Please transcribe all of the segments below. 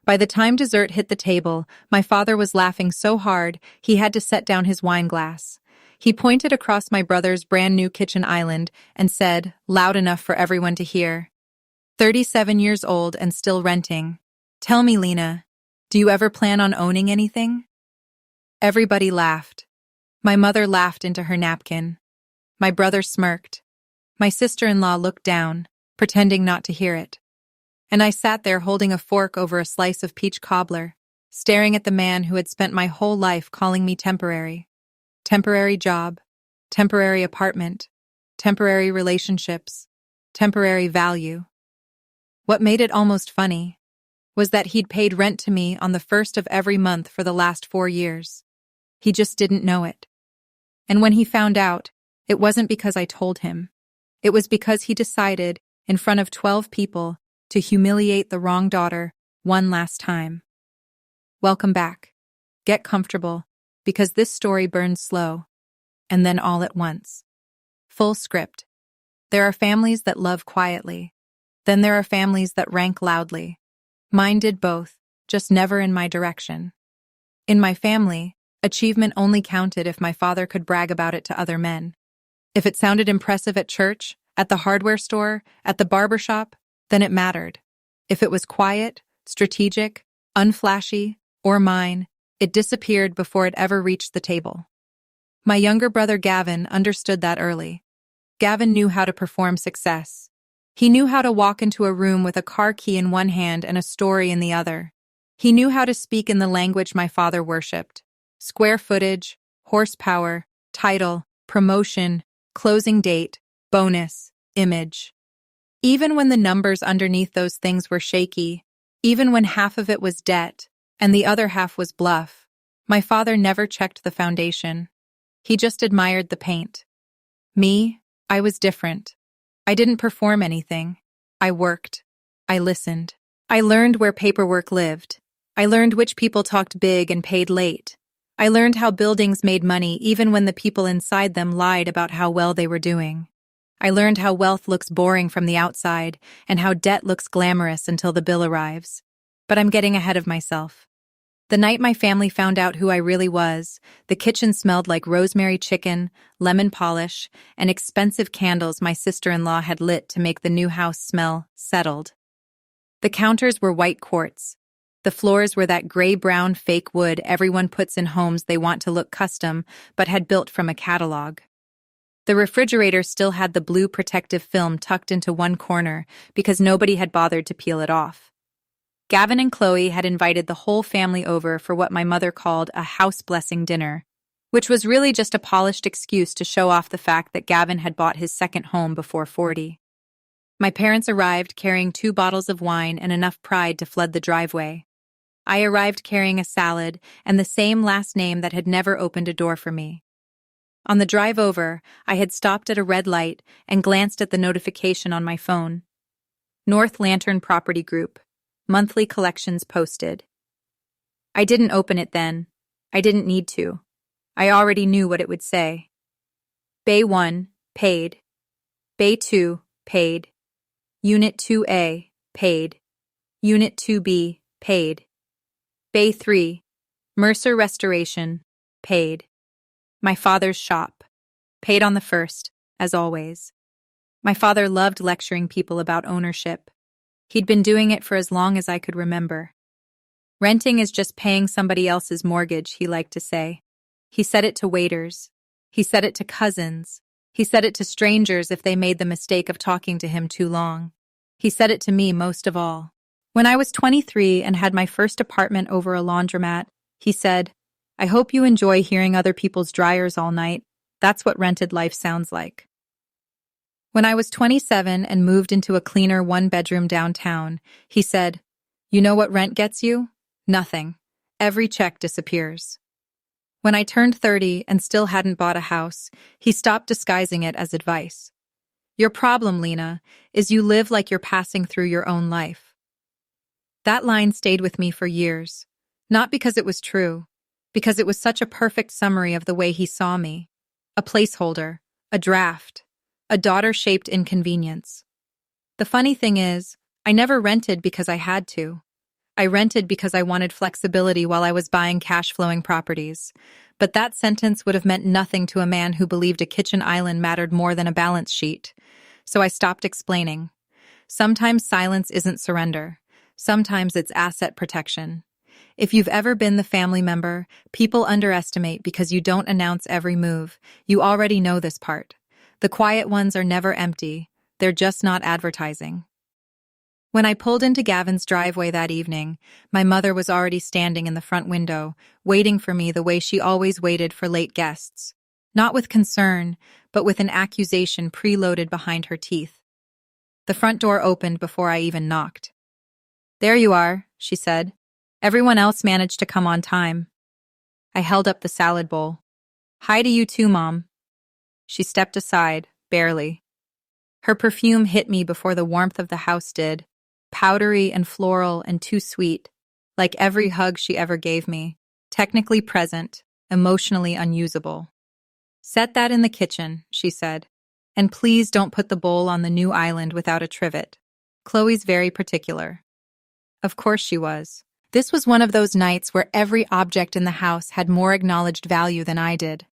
By the time dessert hit the table, my father was laughing so hard he had to set down his wine glass. He pointed across my brother's brand new kitchen island and said, loud enough for everyone to hear, 37 years old and still renting. Tell me, Lena, do you ever plan on owning anything? Everybody laughed. My mother laughed into her napkin. My brother smirked. My sister-in-law looked down, pretending not to hear it. And I sat there holding a fork over a slice of peach cobbler, staring at the man who had spent my whole life calling me temporary. Temporary job, temporary apartment, temporary relationships, temporary value. What made it almost funny was that he'd paid rent to me on the first of every month for the last 4 years. He just didn't know it. And when he found out, it wasn't because I told him. It was because he decided, in front of 12 people, to humiliate the wrong daughter one last time. Welcome back. Get comfortable, because this story burns slow, and then all at once. Full script. There are families that love quietly. Then there are families that rank loudly. Mine did both, just never in my direction. In my family, achievement only counted if my father could brag about it to other men. If it sounded impressive at church, at the hardware store, at the barber shop, then it mattered. If it was quiet, strategic, unflashy, or mine, it disappeared before it ever reached the table. My younger brother Gavin understood that early. Gavin knew how to perform success. He knew how to walk into a room with a car key in one hand and a story in the other. He knew how to speak in the language my father worshipped. Square footage, horsepower, title, promotion, closing date, bonus, image. Even when the numbers underneath those things were shaky, even when half of it was debt and the other half was bluff, my father never checked the foundation. He just admired the paint. Me, I was different. I didn't perform anything. I worked. I listened. I learned where paperwork lived. I learned which people talked big and paid late. I learned how buildings made money even when the people inside them lied about how well they were doing. I learned how wealth looks boring from the outside and how debt looks glamorous until the bill arrives. But I'm getting ahead of myself. The night my family found out who I really was, the kitchen smelled like rosemary chicken, lemon polish, and expensive candles my sister-in-law had lit to make the new house smell settled. The counters were white quartz. The floors were that gray-brown fake wood everyone puts in homes they want to look custom but had built from a catalog. The refrigerator still had the blue protective film tucked into one corner because nobody had bothered to peel it off. Gavin and Chloe had invited the whole family over for what my mother called a house blessing dinner, which was really just a polished excuse to show off the fact that Gavin had bought his second home before 40. My parents arrived carrying 2 bottles of wine and enough pride to flood the driveway. I arrived carrying a salad and the same last name that had never opened a door for me. On the drive over, I had stopped at a red light and glanced at the notification on my phone. North Lantern Property Group. Monthly collections posted. I didn't open it then. I didn't need to. I already knew what it would say. Bay 1, paid. Bay 2, paid. Unit 2A, paid. Unit 2B, paid. Bay 3, Mercer Restoration, paid. My father's shop, paid on the first, as always. My father loved lecturing people about ownership. He'd been doing it for as long as I could remember. Renting is just paying somebody else's mortgage, he liked to say. He said it to waiters. He said it to cousins. He said it to strangers if they made the mistake of talking to him too long. He said it to me most of all. When I was 23 and had my first apartment over a laundromat, he said, I hope you enjoy hearing other people's dryers all night. That's what rented life sounds like. When I was 27 and moved into a cleaner 1-bedroom downtown, he said, you know what rent gets you? Nothing. Every check disappears. When I turned 30 and still hadn't bought a house, he stopped disguising it as advice. Your problem, Lena, is you live like you're passing through your own life. That line stayed with me for years, not because it was true, because it was such a perfect summary of the way he saw me. A placeholder, a draft, a daughter-shaped inconvenience. The funny thing is, I never rented because I had to. I rented because I wanted flexibility while I was buying cash-flowing properties. But that sentence would have meant nothing to a man who believed a kitchen island mattered more than a balance sheet. So I stopped explaining. Sometimes silence isn't surrender. Sometimes it's asset protection. If you've ever been the family member people underestimate because you don't announce every move, you already know this part. The quiet ones are never empty. They're just not advertising. When I pulled into Gavin's driveway that evening, my mother was already standing in the front window, waiting for me the way she always waited for late guests. Not with concern, but with an accusation preloaded behind her teeth. The front door opened before I even knocked. "There you are," she said. "Everyone else managed to come on time." I held up the salad bowl. "Hi to you too, Mom." She stepped aside, barely. Her perfume hit me before the warmth of the house did. Powdery and floral and too sweet, like every hug she ever gave me, technically present, emotionally unusable. "Set that in the kitchen," she said, "and please don't put the bowl on the new island without a trivet. Chloe's very particular." Of course she was. This was one of those nights where every object in the house had more acknowledged value than I did.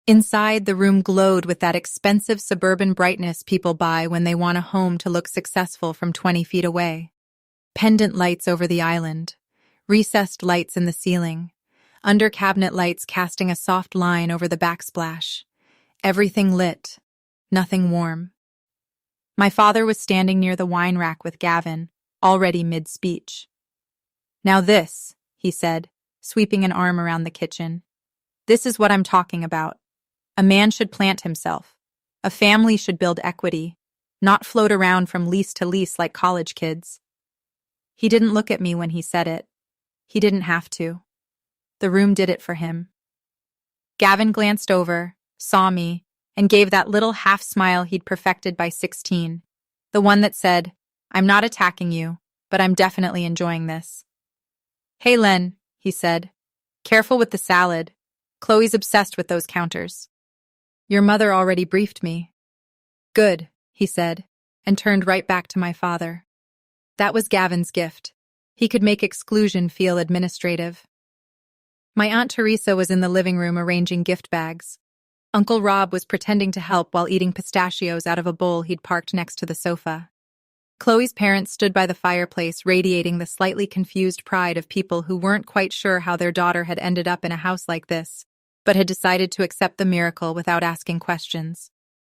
Inside, the room glowed with that expensive suburban brightness people buy when they want a home to look successful from 20 feet away. Pendant lights over the island, recessed lights in the ceiling, under-cabinet lights casting a soft line over the backsplash. Everything lit, nothing warm. My father was standing near the wine rack with Gavin, already mid-speech. "Now this," he said, sweeping an arm around the kitchen. "This is what I'm talking about. A man should plant himself. A family should build equity, not float around from lease to lease like college kids." He didn't look at me when he said it. He didn't have to. The room did it for him. Gavin glanced over, saw me, and gave that little half-smile he'd perfected by 16. The one that said, "I'm not attacking you, but I'm definitely enjoying this." "Hey, Len," he said. "Careful with the salad. Chloe's obsessed with those counters." "Your mother already briefed me." "Good," he said, and turned right back to my father. That was Gavin's gift. He could make exclusion feel administrative. My Aunt Teresa was in the living room arranging gift bags. Uncle Rob was pretending to help while eating pistachios out of a bowl he'd parked next to the sofa. Chloe's parents stood by the fireplace, radiating the slightly confused pride of people who weren't quite sure how their daughter had ended up in a house like this, but had decided to accept the miracle without asking questions.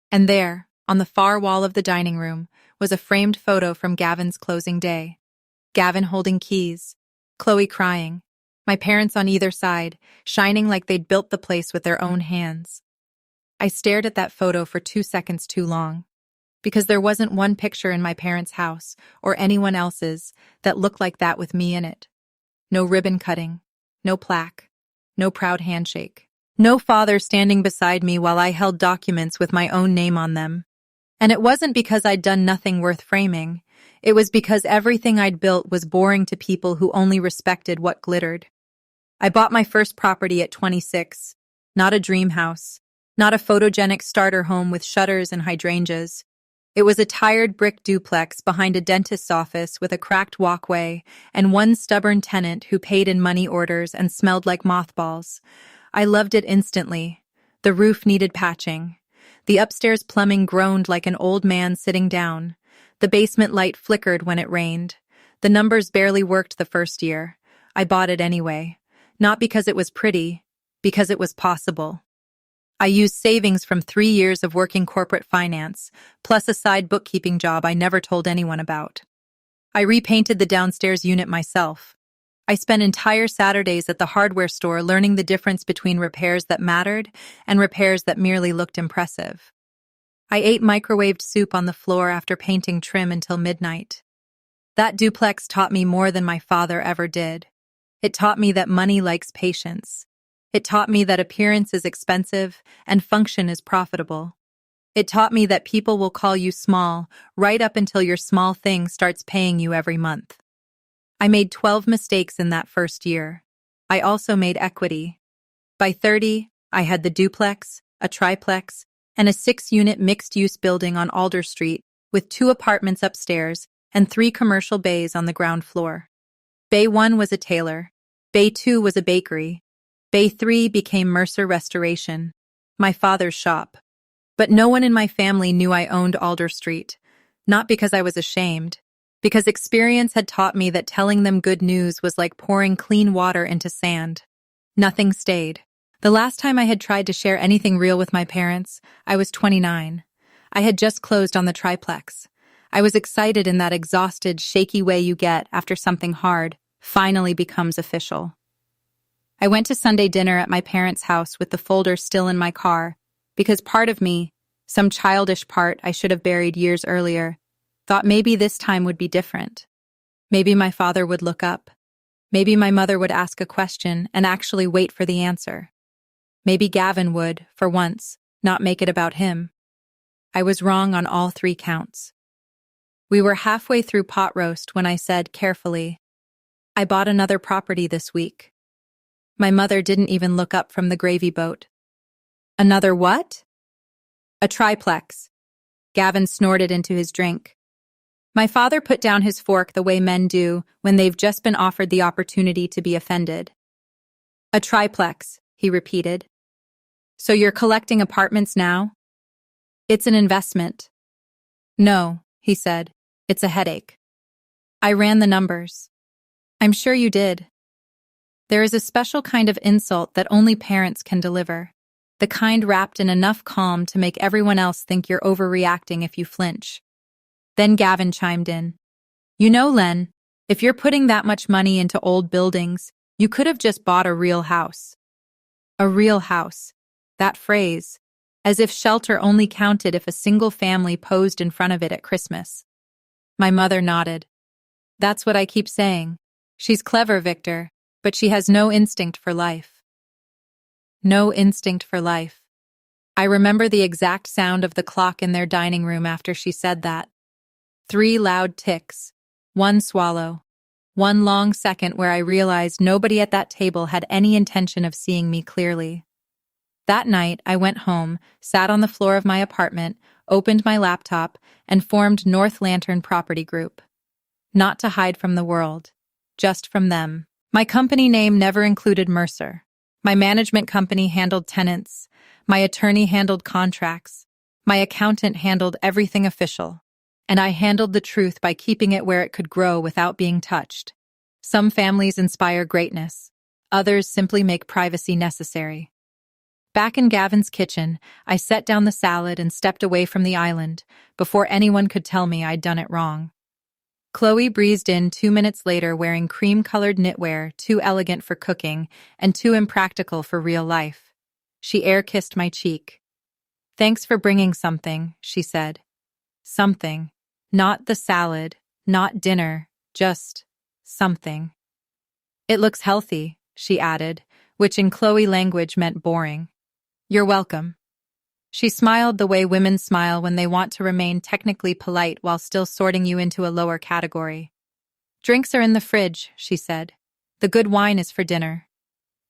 And there, on the far wall of the dining room, was a framed photo from Gavin's closing day. Gavin holding keys, Chloe crying, my parents on either side, shining like they'd built the place with their own hands. I stared at that photo for 2 seconds too long, because there wasn't one picture in my parents' house, or anyone else's, that looked like that with me in it. No ribbon cutting, no plaque, no proud handshake. No father standing beside me while I held documents with my own name on them. And it wasn't because I'd done nothing worth framing. It was because everything I'd built was boring to people who only respected what glittered. I bought my first property at 26. Not a dream house. Not a photogenic starter home with shutters and hydrangeas. It was a tired brick duplex behind a dentist's office with a cracked walkway and one stubborn tenant who paid in money orders and smelled like mothballs. I loved it instantly. The roof needed patching. The upstairs plumbing groaned like an old man sitting down. The basement light flickered when it rained. The numbers barely worked the first year. I bought it anyway. Not because it was pretty, because it was possible. I used savings from 3 years of working corporate finance, plus a side bookkeeping job I never told anyone about. I repainted the downstairs unit myself. I spent entire Saturdays at the hardware store learning the difference between repairs that mattered and repairs that merely looked impressive. I ate microwaved soup on the floor after painting trim until midnight. That duplex taught me more than my father ever did. It taught me that money likes patience. It taught me that appearance is expensive and function is profitable. It taught me that people will call you small right up until your small thing starts paying you every month. I made 12 mistakes in that first year. I also made equity. By 30, I had the duplex, a triplex, and a 6-unit mixed-use building on Alder Street with 2 apartments upstairs and 3 commercial bays on the ground floor. Bay 1 was a tailor. Bay 2 was a bakery. Bay 3 became Mercer Restoration, my father's shop. But no one in my family knew I owned Alder Street. Not because I was ashamed, because experience had taught me that telling them good news was like pouring clean water into sand. Nothing stayed. The last time I had tried to share anything real with my parents, I was 29. I had just closed on the triplex. I was excited in that exhausted, shaky way you get after something hard finally becomes official. I went to Sunday dinner at my parents' house with the folder still in my car, because part of me, some childish part I should have buried years earlier, thought maybe this time would be different. Maybe my father would look up. Maybe my mother would ask a question and actually wait for the answer. Maybe Gavin would, for once, not make it about him. I was wrong on all 3 counts. We were halfway through pot roast when I said carefully, "I bought another property this week." My mother didn't even look up from the gravy boat. "Another what?" "A triplex." Gavin snorted into his drink. My father put down his fork the way men do when they've just been offered the opportunity to be offended. "A triplex," he repeated. "So you're collecting apartments now?" "It's an investment." "No," he said. "It's a headache." I ran the numbers. "I'm sure you did." There is a special kind of insult that only parents can deliver. The kind wrapped in enough calm to make everyone else think you're overreacting if you flinch. Then Gavin chimed in. "You know, Len, if you're putting that much money into old buildings, you could have just bought a real house." A real house. That phrase. As if shelter only counted if a single family posed in front of it at Christmas. My mother nodded. "That's what I keep saying. She's clever, Victor, but she has no instinct for life." No instinct for life. I remember the exact sound of the clock in their dining room after she said that. 3 loud ticks, 1 swallow, 1 long second where I realized nobody at that table had any intention of seeing me clearly. That night, I went home, sat on the floor of my apartment, opened my laptop, and formed North Lantern Property Group. Not to hide from the world, just from them. My company name never included Mercer. My management company handled tenants. My attorney handled contracts. My accountant handled everything official. And I handled the truth by keeping it where it could grow without being touched. Some families inspire greatness. Others simply make privacy necessary. Back in Gavin's kitchen, I set down the salad and stepped away from the island before anyone could tell me I'd done it wrong. Chloe breezed in 2 minutes later wearing cream-colored knitwear, too elegant for cooking and too impractical for real life. She air-kissed my cheek. "Thanks for bringing something," she said. Something. Not the salad, not dinner, just something. "It looks healthy," she added, which in Chloe language meant boring. "You're welcome." She smiled the way women smile when they want to remain technically polite while still sorting you into a lower category. "Drinks are in the fridge," she said. "The good wine is for dinner."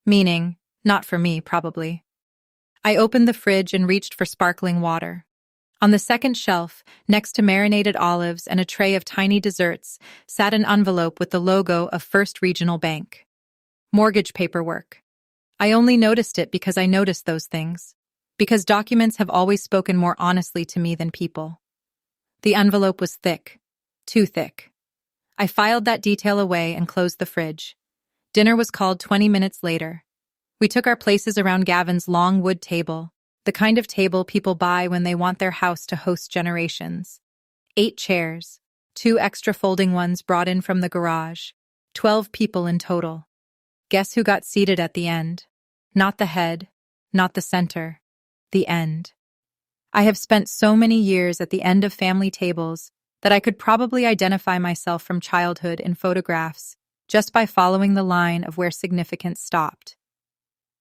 Meaning, not for me, probably. I opened the fridge and reached for sparkling water. On the second shelf, next to marinated olives and a tray of tiny desserts, sat an envelope with the logo of First Regional Bank. Mortgage paperwork. I only noticed it because I noticed those things. Because documents have always spoken more honestly to me than people. The envelope was thick. Too thick. I filed that detail away and closed the fridge. Dinner was called 20 minutes later. We took our places around Gavin's long wood table, the kind of table people buy when they want their house to host generations. 8 chairs, 2 extra folding ones brought in from the garage, 12 people in total. Guess who got seated at the end? Not the head, not the center, the end. I have spent so many years at the end of family tables that I could probably identify myself from childhood in photographs just by following the line of where significance stopped.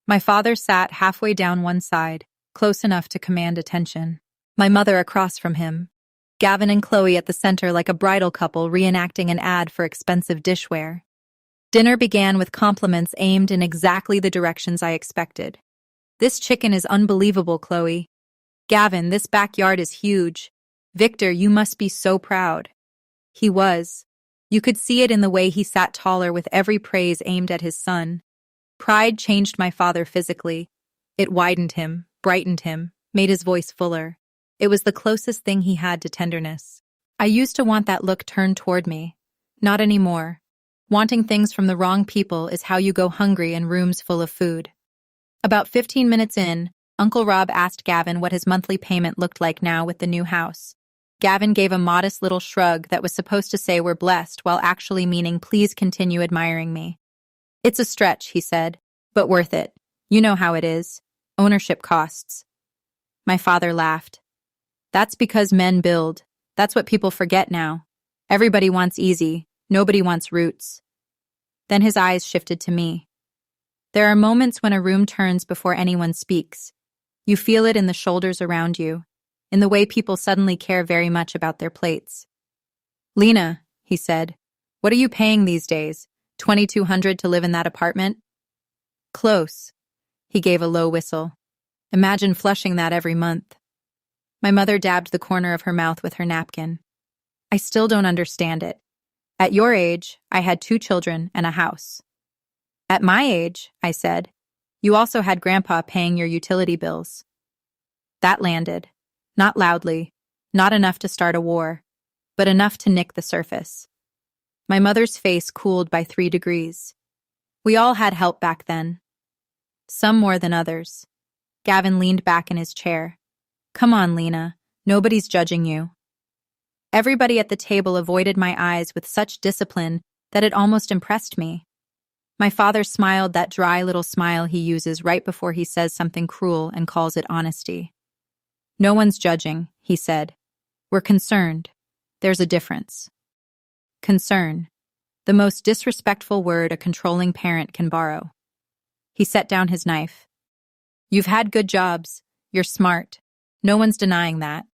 My father sat halfway down one side, close enough to command attention. My mother across from him. Gavin and Chloe at the center like a bridal couple reenacting an ad for expensive dishware. Dinner began with compliments aimed in exactly the directions I expected. "This chicken is unbelievable, Chloe." "Gavin, this backyard is huge." "Victor, you must be so proud." He was. You could see it in the way he sat taller with every praise aimed at his son. Pride changed my father physically. It widened him, brightened him, made his voice fuller. It was the closest thing he had to tenderness. I used to want that look turned toward me. Not anymore. Wanting things from the wrong people is how you go hungry in rooms full of food. About 15 minutes in, Uncle Rob asked Gavin what his monthly payment looked like now with the new house. Gavin gave a modest little shrug that was supposed to say we're blessed while actually meaning please continue admiring me. It's a stretch, he said, but worth it. You know how it is. Ownership costs. My father laughed. That's because men build. That's what people forget now. Everybody wants easy. Nobody wants roots. Then his eyes shifted to me. There are moments when a room turns before anyone speaks. You feel it in the shoulders around you, in the way people suddenly care very much about their plates. Lena, he said, what are you paying these days? $2,200 to live in that apartment? Close. He gave a low whistle. Imagine flushing that every month. My mother dabbed the corner of her mouth with her napkin. I still don't understand it. At your age, I had 2 children and a house. At my age, I said, you also had Grandpa paying your utility bills. That landed. Not loudly, not enough to start a war, but enough to nick the surface. My mother's face cooled by 3 degrees. We all had help back then. Some more than others. Gavin leaned back in his chair. Come on, Lena. Nobody's judging you. Everybody at the table avoided my eyes with such discipline that it almost impressed me. My father smiled that dry little smile he uses right before he says something cruel and calls it honesty. No one's judging, he said. We're concerned. There's a difference. Concern. The most disrespectful word a controlling parent can borrow. He set down his knife. You've had good jobs. You're smart. No one's denying that.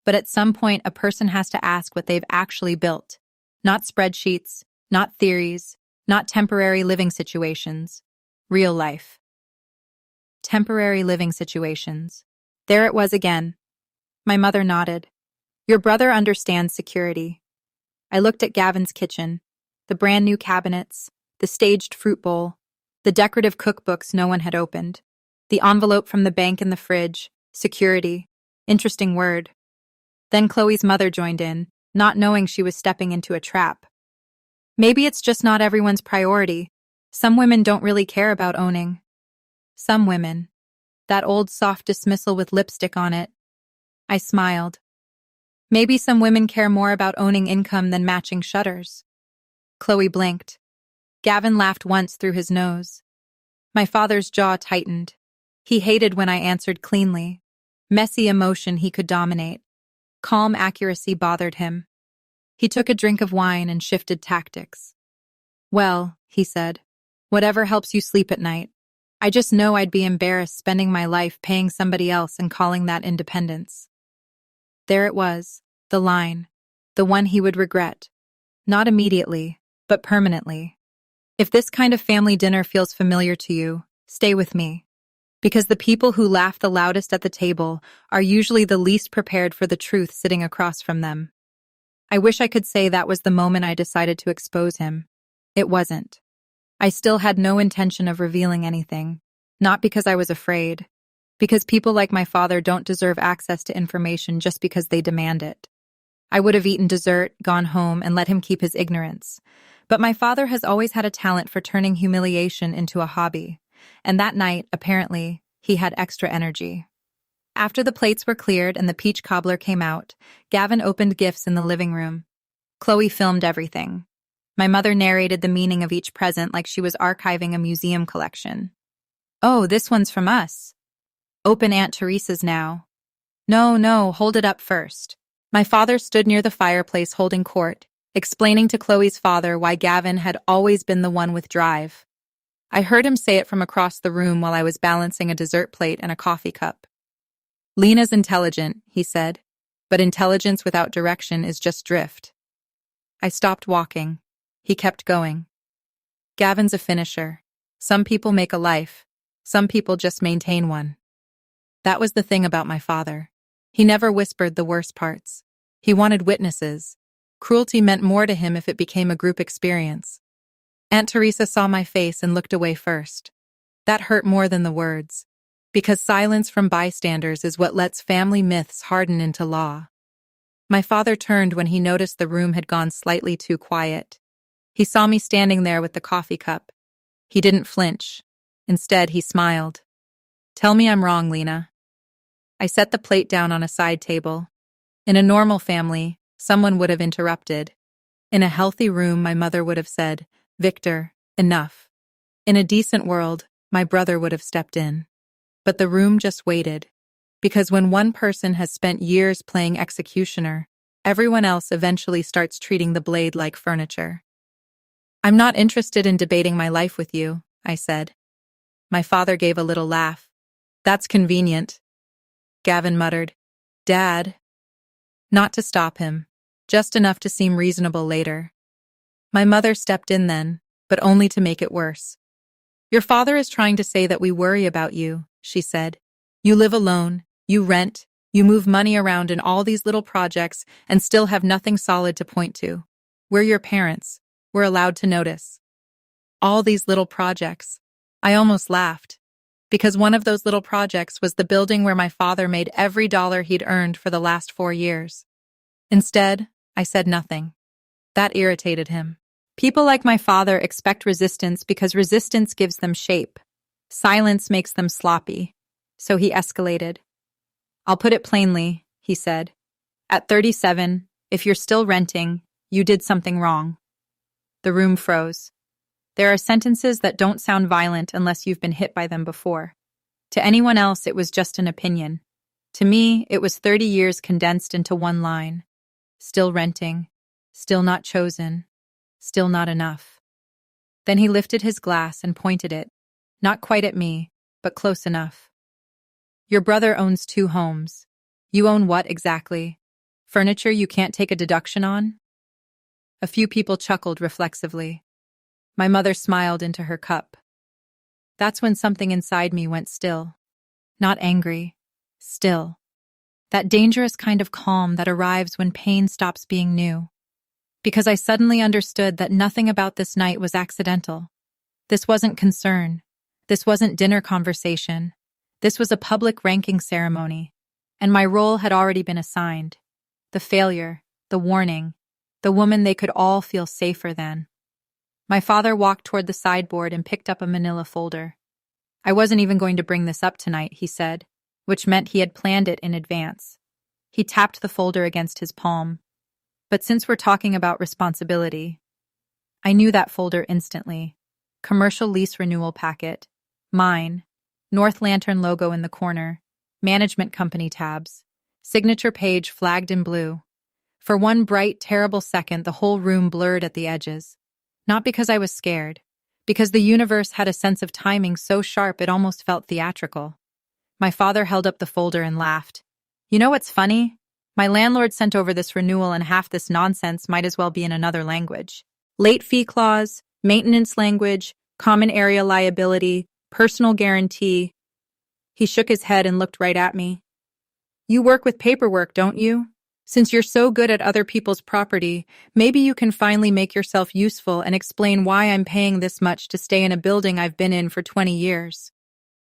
But at some point, a person has to ask what they've actually built. Not spreadsheets, not theories, not temporary living situations. Real life. Temporary living situations. There it was again. My mother nodded. Your brother understands security. I looked at Gavin's kitchen, the brand new cabinets, the staged fruit bowl, the decorative cookbooks no one had opened, the envelope from the bank in the fridge. Security. Interesting word. Then Chloe's mother joined in, not knowing she was stepping into a trap. Maybe it's just not everyone's priority. Some women don't really care about owning. Some women. That old soft dismissal with lipstick on it. I smiled. Maybe some women care more about owning income than matching shutters. Chloe blinked. Gavin laughed once through his nose. My father's jaw tightened. He hated when I answered cleanly. Messy emotion he could dominate. Calm accuracy bothered him. He took a drink of wine and shifted tactics. Well, he said, whatever helps you sleep at night. I just know I'd be embarrassed spending my life paying somebody else and calling that independence. There it was, the line, the one he would regret. Not immediately, but permanently. If this kind of family dinner feels familiar to you, stay with me. Because the people who laugh the loudest at the table are usually the least prepared for the truth sitting across from them. I wish I could say that was the moment I decided to expose him. It wasn't. I still had no intention of revealing anything, not because I was afraid, because people like my father don't deserve access to information just because they demand it. I would have eaten dessert, gone home, and let him keep his ignorance. But my father has always had a talent for turning humiliation into a hobby. And that night, apparently, he had extra energy. After the plates were cleared and the peach cobbler came out, Gavin opened gifts in the living room. Chloe filmed everything. My mother narrated the meaning of each present like she was archiving a museum collection. Oh, this one's from us. Open Aunt Teresa's now. No, hold it up first. My father stood near the fireplace holding court, explaining to Chloe's father why Gavin had always been the one with drive. I heard him say it from across the room while I was balancing a dessert plate and a coffee cup. Lena's intelligent, he said, but intelligence without direction is just drift. I stopped walking. He kept going. Gavin's a finisher. Some people make a life. Some people just maintain one. That was the thing about my father. He never whispered the worst parts. He wanted witnesses. Cruelty meant more to him if it became a group experience. Aunt Teresa saw my face and looked away first. That hurt more than the words, because silence from bystanders is what lets family myths harden into law. My father turned when he noticed the room had gone slightly too quiet. He saw me standing there with the coffee cup. He didn't flinch. Instead, he smiled. "Tell me I'm wrong, Lena." I set the plate down on a side table. In a normal family, someone would have interrupted. In a healthy room, my mother would have said, "Victor, enough." In a decent world, my brother would have stepped in. But the room just waited. Because when one person has spent years playing executioner, everyone else eventually starts treating the blade like furniture. "I'm not interested in debating my life with you," I said. My father gave a little laugh. "That's convenient." Gavin muttered, "Dad." Not to stop him, just enough to seem reasonable later. My mother stepped in then, but only to make it worse. "Your father is trying to say that we worry about you," she said. "You live alone, you rent, you move money around in all these little projects and still have nothing solid to point to. We're your parents. We're allowed to notice." All these little projects. I almost laughed. Because one of those little projects was the building where my father made every dollar he'd earned for the last 4 years. Instead, I said nothing. That irritated him. People like my father expect resistance because resistance gives them shape. Silence makes them sloppy. So he escalated. "I'll put it plainly," he said. "At 37, if you're still renting, you did something wrong." The room froze. There are sentences that don't sound violent unless you've been hit by them before. To anyone else, it was just an opinion. To me, it was 30 years condensed into one line. Still renting. Still not chosen. Still not enough. Then he lifted his glass and pointed it, not quite at me, but close enough. "Your brother owns 2 homes. You own what exactly? Furniture you can't take a deduction on?" A few people chuckled reflexively. My mother smiled into her cup. That's when something inside me went still. Not angry. Still. That dangerous kind of calm that arrives when pain stops being new. Because I suddenly understood that nothing about this night was accidental. This wasn't concern. This wasn't dinner conversation. This was a public ranking ceremony. And my role had already been assigned. The failure, the warning, the woman they could all feel safer than. My father walked toward the sideboard and picked up a manila folder. "I wasn't even going to bring this up tonight," he said, which meant he had planned it in advance. He tapped the folder against his palm. "But since we're talking about responsibility..." I knew that folder instantly. Commercial lease renewal packet. Mine. North Lantern logo in the corner. Management company tabs. Signature page flagged in blue. For one bright, terrible second, the whole room blurred at the edges. Not because I was scared, because the universe had a sense of timing so sharp it almost felt theatrical. My father held up the folder and laughed. "You know what's funny? My landlord sent over this renewal and half this nonsense might as well be in another language. Late fee clause, maintenance language, common area liability, personal guarantee." He shook his head and looked right at me. "You work with paperwork, don't you? Since you're so good at other people's property, maybe you can finally make yourself useful and explain why I'm paying this much to stay in a building I've been in for 20 years.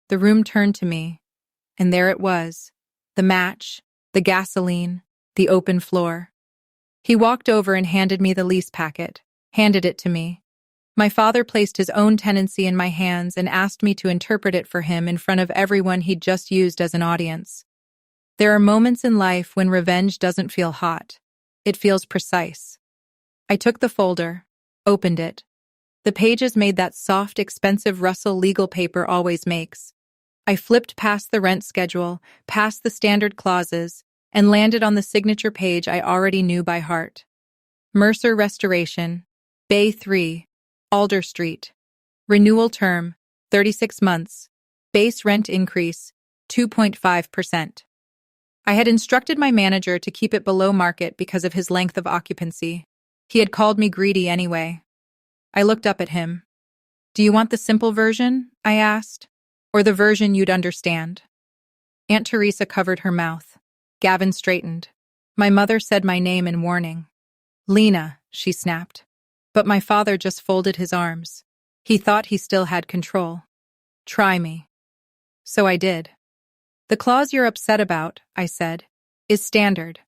The room turned to me, and there it was. The match, the gasoline, the open floor. He walked over and handed me the lease packet, handed it to me. My father placed his own tenancy in my hands and asked me to interpret it for him in front of everyone he'd just used as an audience. There are moments in life when revenge doesn't feel hot. It feels precise. I took the folder, opened it. The pages made that soft, expensive Russell legal paper always makes. I flipped past the rent schedule, past the standard clauses, and landed on the signature page I already knew by heart. Mercer Restoration, Bay 3, Alder Street. Renewal term, 36 months. Base rent increase, 2.5%. I had instructed my manager to keep it below market because of his length of occupancy. He had called me greedy anyway. I looked up at him. "Do you want the simple version?" I asked. "Or the version you'd understand?" Aunt Teresa covered her mouth. Gavin straightened. My mother said my name in warning. Lena, she snapped. But my father just folded his arms. He thought he still had control. Try me. So I did. The clause you're upset about, I said, is standard.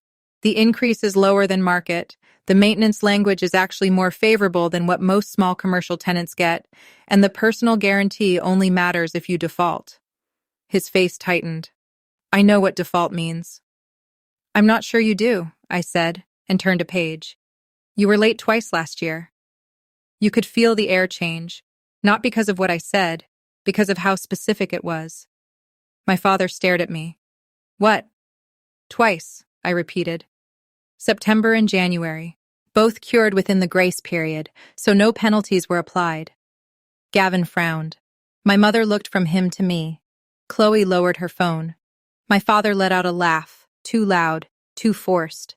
The increase is lower than market. The maintenance language is actually more favorable than what most small commercial tenants get, and the personal guarantee only matters if you default. His face tightened. I know what default means. I'm not sure you do, I said, and turned a page. You were late twice last year. You could feel the air change, not because of what I said, because of how specific it was. My father stared at me. What? Twice, I repeated. September and January, both cured within the grace period, so no penalties were applied. Gavin frowned. My mother looked from him to me. Chloe lowered her phone. My father let out a laugh, too loud, too forced.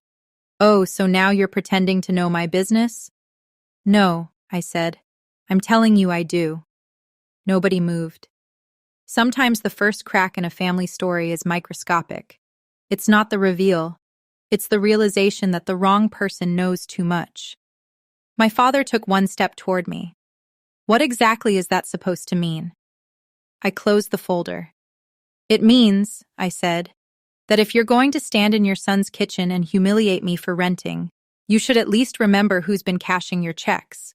Oh, so now you're pretending to know my business? No, I said. I'm telling you I do. Nobody moved. Sometimes the first crack in a family story is microscopic. It's not the reveal. It's the realization that the wrong person knows too much. My father took one step toward me. What exactly is that supposed to mean? I closed the folder. It means, I said, that if you're going to stand in your son's kitchen and humiliate me for renting, you should at least remember who's been cashing your checks.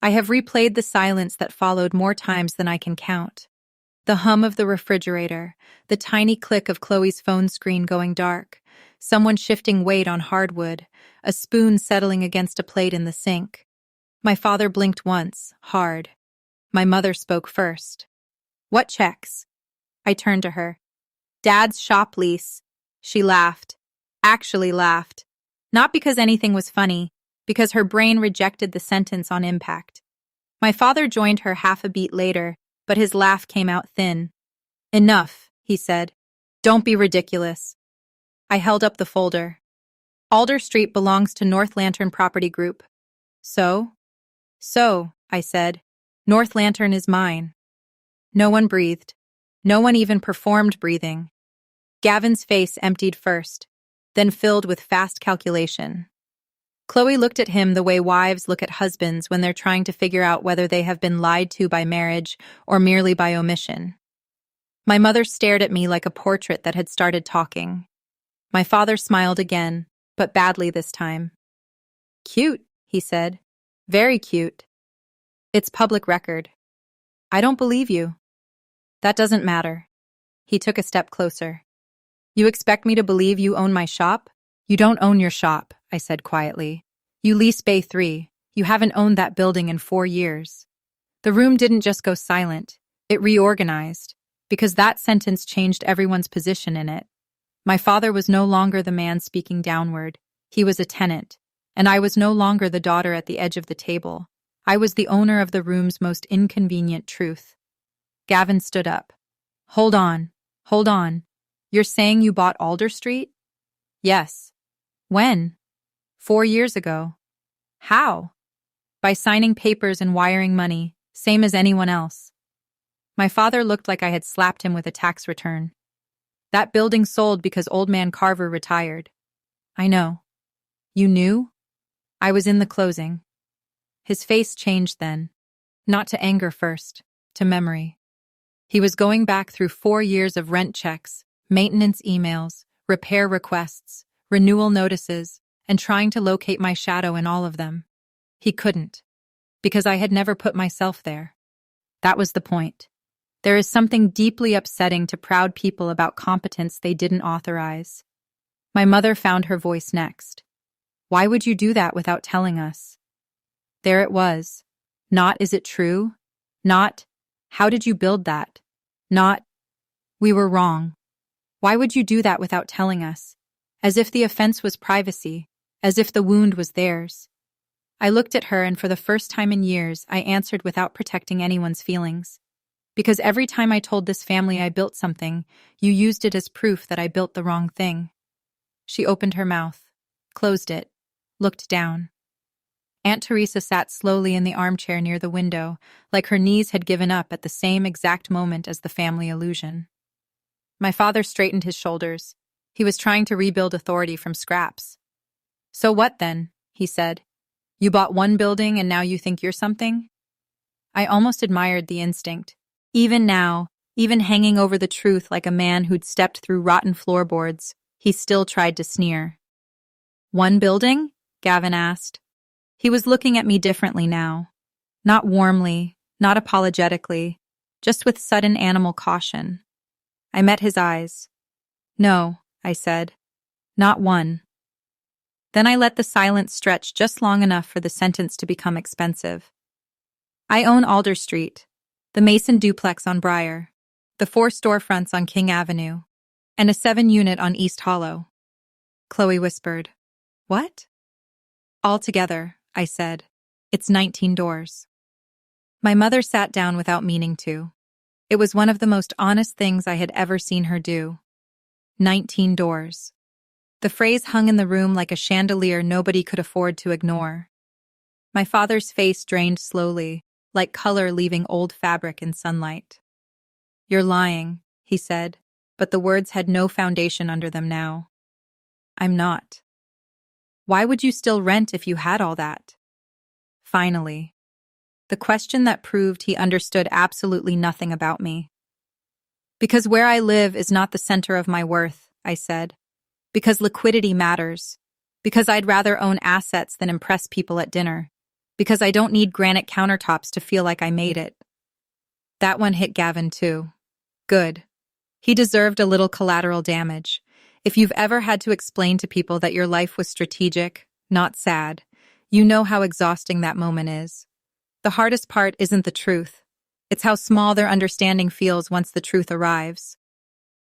I have replayed the silence that followed more times than I can count. The hum of the refrigerator, the tiny click of Chloe's phone screen going dark, someone shifting weight on hardwood, a spoon settling against a plate in the sink. My father blinked once, hard. My mother spoke first. What checks? I turned to her. Dad's shop lease. She laughed. Actually laughed. Not because anything was funny, because her brain rejected the sentence on impact. My father joined her half a beat later, but his laugh came out thin. Enough, he said. Don't be ridiculous. I held up the folder. Alder Street belongs to North Lantern Property Group. So? So, I said. North Lantern is mine. No one breathed. No one even performed breathing. Gavin's face emptied first, then filled with fast calculation. Chloe looked at him the way wives look at husbands when they're trying to figure out whether they have been lied to by marriage or merely by omission. My mother stared at me like a portrait that had started talking. My father smiled again, but badly this time. Cute, he said. Very cute. It's public record. I don't believe you. That doesn't matter. He took a step closer. You expect me to believe you own my shop? You don't own your shop, I said quietly. You lease Bay 3. You haven't owned that building in 4 years. The room didn't just go silent. It reorganized, because that sentence changed everyone's position in it. My father was no longer the man speaking downward. He was a tenant, and I was no longer the daughter at the edge of the table. I was the owner of the room's most inconvenient truth. Gavin stood up. Hold on. You're saying you bought Alder Street? Yes. When? 4 years ago. How? By signing papers and wiring money, same as anyone else. My father looked like I had slapped him with a tax return. That building sold because Old Man Carver retired. I know. You knew? I was in the closing. His face changed then. Not to anger first, to memory. He was going back through 4 years of rent checks, maintenance emails, repair requests, renewal notices, and trying to locate my shadow in all of them. He couldn't, because I had never put myself there. That was the point. There is something deeply upsetting to proud people about competence they didn't authorize. My mother found her voice next. Why would you do that without telling us? There it was. Not, is it true? Not, how did you build that? Not, we were wrong. Why would you do that without telling us? As if the offense was privacy, as if the wound was theirs. I looked at her, and for the first time in years, I answered without protecting anyone's feelings. Because every time I told this family I built something, you used it as proof that I built the wrong thing. She opened her mouth, closed it, looked down. Aunt Teresa sat slowly in the armchair near the window, like her knees had given up at the same exact moment as the family illusion. My father straightened his shoulders. He was trying to rebuild authority from scraps. So what then? he said. You bought one building and now you think you're something? I almost admired the instinct. Even now, even hanging over the truth like a man who'd stepped through rotten floorboards, he still tried to sneer. One building? Gavin asked. He was looking at me differently now. Not warmly, not apologetically, just with sudden animal caution. I met his eyes. No, I said. Not one. Then I let the silence stretch just long enough for the sentence to become expensive. I own Alder Street, the Mason duplex on Briar, the 4 storefronts on King Avenue, and a 7-unit on East Hollow. Chloe whispered, What? Altogether, I said, it's 19 doors. My mother sat down without meaning to. It was one of the most honest things I had ever seen her do. 19 doors. The phrase hung in the room like a chandelier nobody could afford to ignore. My father's face drained slowly, like color leaving old fabric in sunlight. You're lying, he said, but the words had no foundation under them now. I'm not. Why would you still rent if you had all that? Finally. The question that proved he understood absolutely nothing about me. Because where I live is not the center of my worth, I said. Because liquidity matters. Because I'd rather own assets than impress people at dinner. Because I don't need granite countertops to feel like I made it. That one hit Gavin too. Good. He deserved a little collateral damage. If you've ever had to explain to people that your life was strategic, not sad, you know how exhausting that moment is. The hardest part isn't the truth. It's how small their understanding feels once the truth arrives.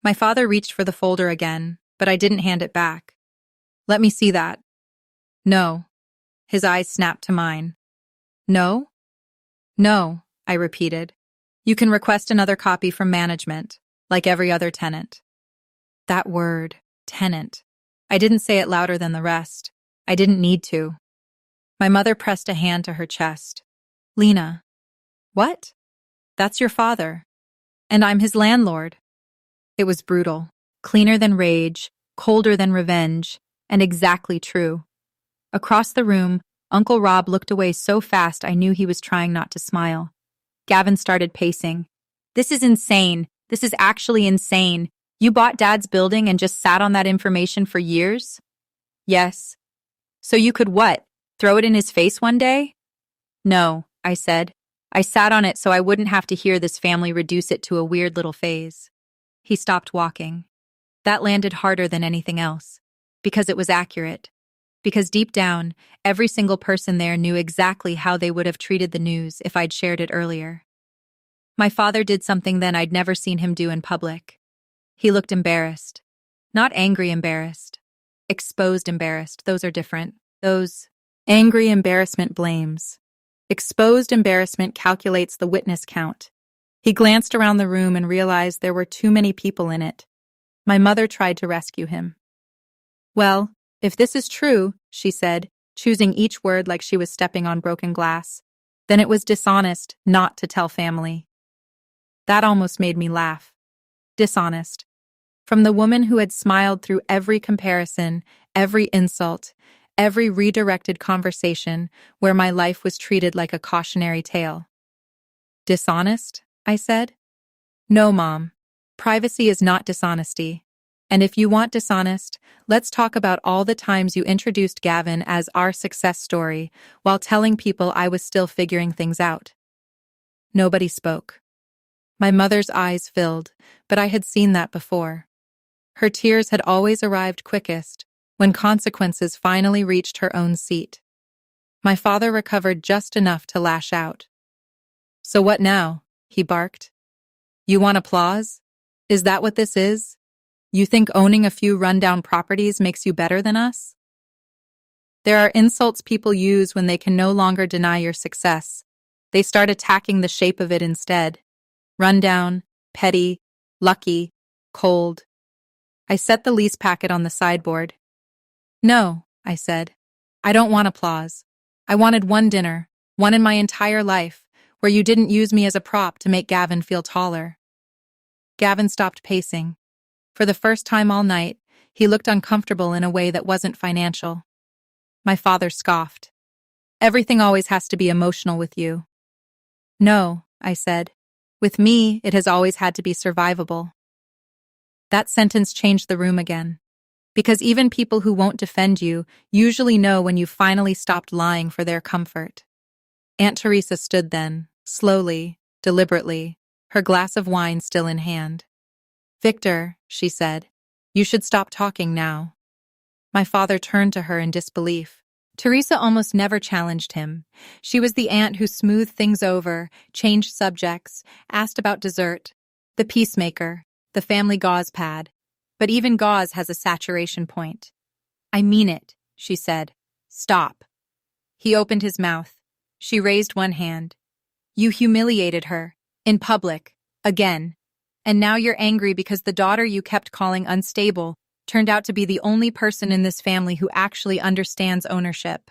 My father reached for the folder again, but I didn't hand it back. Let me see that. No. His eyes snapped to mine. No? No, I repeated. You can request another copy from management, like every other tenant. That word, tenant. I didn't say it louder than the rest. I didn't need to. My mother pressed a hand to her chest. Lena. What? That's your father. And I'm his landlord. It was brutal, cleaner than rage, colder than revenge, and exactly true. Across the room, Uncle Rob looked away so fast I knew he was trying not to smile. Gavin started pacing. This is insane. This is actually insane. You bought Dad's building and just sat on that information for years? Yes. So you could what? Throw it in his face one day? No, I said. I sat on it so I wouldn't have to hear this family reduce it to a weird little phase. He stopped walking. That landed harder than anything else. Because it was accurate. Because deep down, every single person there knew exactly how they would have treated the news if I'd shared it earlier. My father did something then I'd never seen him do in public. He looked embarrassed. Not angry embarrassed. Exposed embarrassed. Those are different. Those angry embarrassment blames. Exposed embarrassment calculates the witness count. He glanced around the room and realized there were too many people in it. My mother tried to rescue him. Well, if this is true, she said, choosing each word like she was stepping on broken glass, then it was dishonest not to tell family. That almost made me laugh. Dishonest. From the woman who had smiled through every comparison, every insult, every redirected conversation where my life was treated like a cautionary tale. Dishonest? I said. No, Mom. Privacy is not dishonesty. And if you want dishonest, let's talk about all the times you introduced Gavin as our success story while telling people I was still figuring things out. Nobody spoke. My mother's eyes filled, but I had seen that before. Her tears had always arrived quickest when consequences finally reached her own seat. My father recovered just enough to lash out. So what now? He barked. You want applause? Is that what this is? You think owning a few rundown properties makes you better than us? There are insults people use when they can no longer deny your success. They start attacking the shape of it instead. Rundown, petty, lucky, cold. I set the lease packet on the sideboard. No, I said. I don't want applause. I wanted one dinner, one in my entire life, where you didn't use me as a prop to make Gavin feel taller. Gavin stopped pacing. For the first time all night, he looked uncomfortable in a way that wasn't financial. My father scoffed. Everything always has to be emotional with you. No, I said. With me, it has always had to be survivable. That sentence changed the room again. Because even people who won't defend you usually know when you finally stopped lying for their comfort. Aunt Teresa stood then, slowly, deliberately, her glass of wine still in hand. Victor, she said, you should stop talking now. My father turned to her in disbelief. Teresa almost never challenged him. She was the aunt who smoothed things over, changed subjects, asked about dessert, the peacemaker, the family gauze pad. But even gauze has a saturation point. I mean it, she said. Stop. He opened his mouth. She raised one hand. You humiliated her. In public. Again. And now you're angry because the daughter you kept calling unstable turned out to be the only person in this family who actually understands ownership.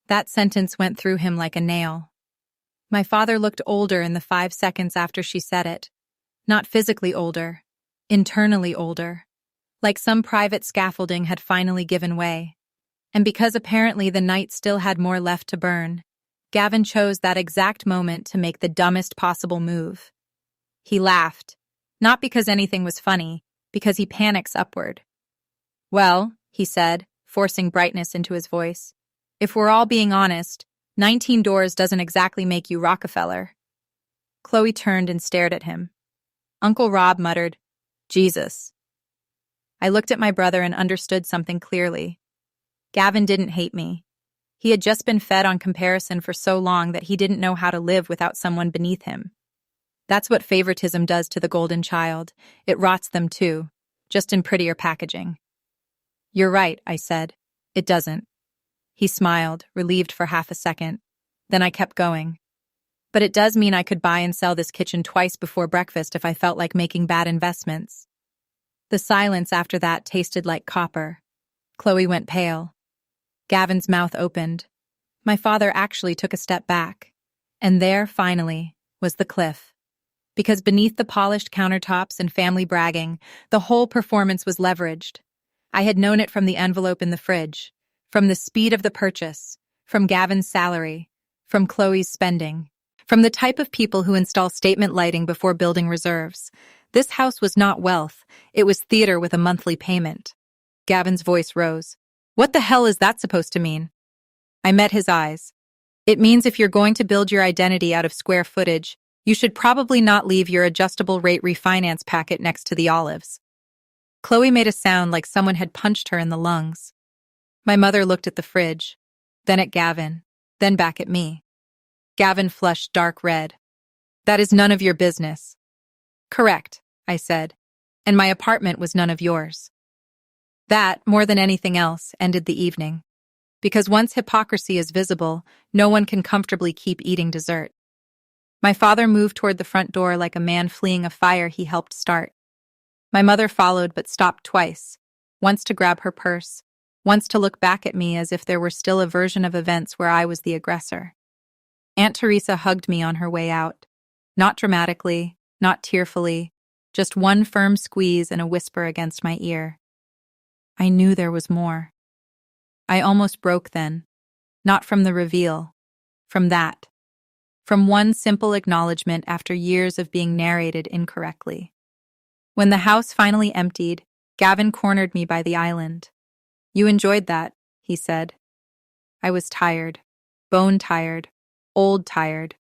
That sentence went through him like a nail. My father looked older in the 5 seconds after she said it. Not physically older. Internally older. Like some private scaffolding had finally given way. And because apparently the night still had more left to burn, Gavin chose that exact moment to make the dumbest possible move. He laughed. Not because anything was funny, because he panics upward. Well, he said, forcing brightness into his voice, if we're all being honest, 19 doors doesn't exactly make you Rockefeller. Chloe turned and stared at him. Uncle Rob muttered, Jesus. I looked at my brother and understood something clearly. Gavin didn't hate me. He had just been fed on comparison for so long that he didn't know how to live without someone beneath him. That's what favoritism does to the golden child. It rots them too, just in prettier packaging. You're right, I said. It doesn't. He smiled, relieved for half a second. Then I kept going. But it does mean I could buy and sell this kitchen twice before breakfast if I felt like making bad investments. The silence after that tasted like copper. Chloe went pale. Gavin's mouth opened. My father actually took a step back. And there, finally, was the cliff. Because beneath the polished countertops and family bragging, the whole performance was leveraged. I had known it from the envelope in the fridge, from the speed of the purchase, from Gavin's salary, from Chloe's spending, from the type of people who install statement lighting before building reserves. This house was not wealth, it was theater with a monthly payment. Gavin's voice rose. What the hell is that supposed to mean? I met his eyes. It means if you're going to build your identity out of square footage, you should probably not leave your adjustable rate refinance packet next to the olives. Chloe made a sound like someone had punched her in the lungs. My mother looked at the fridge, then at Gavin, then back at me. Gavin flushed dark red. That is none of your business. Correct, I said, and my apartment was none of yours. That, more than anything else, ended the evening. Because once hypocrisy is visible, no one can comfortably keep eating dessert. My father moved toward the front door like a man fleeing a fire he helped start. My mother followed but stopped twice, once to grab her purse, once to look back at me as if there were still a version of events where I was the aggressor. Aunt Teresa hugged me on her way out. Not dramatically, not tearfully, just one firm squeeze and a whisper against my ear. I knew there was more. I almost broke then, not from the reveal, from that. From one simple acknowledgement after years of being narrated incorrectly. When the house finally emptied, Gavin cornered me by the island. You enjoyed that, he said. I was tired, bone tired, old tired,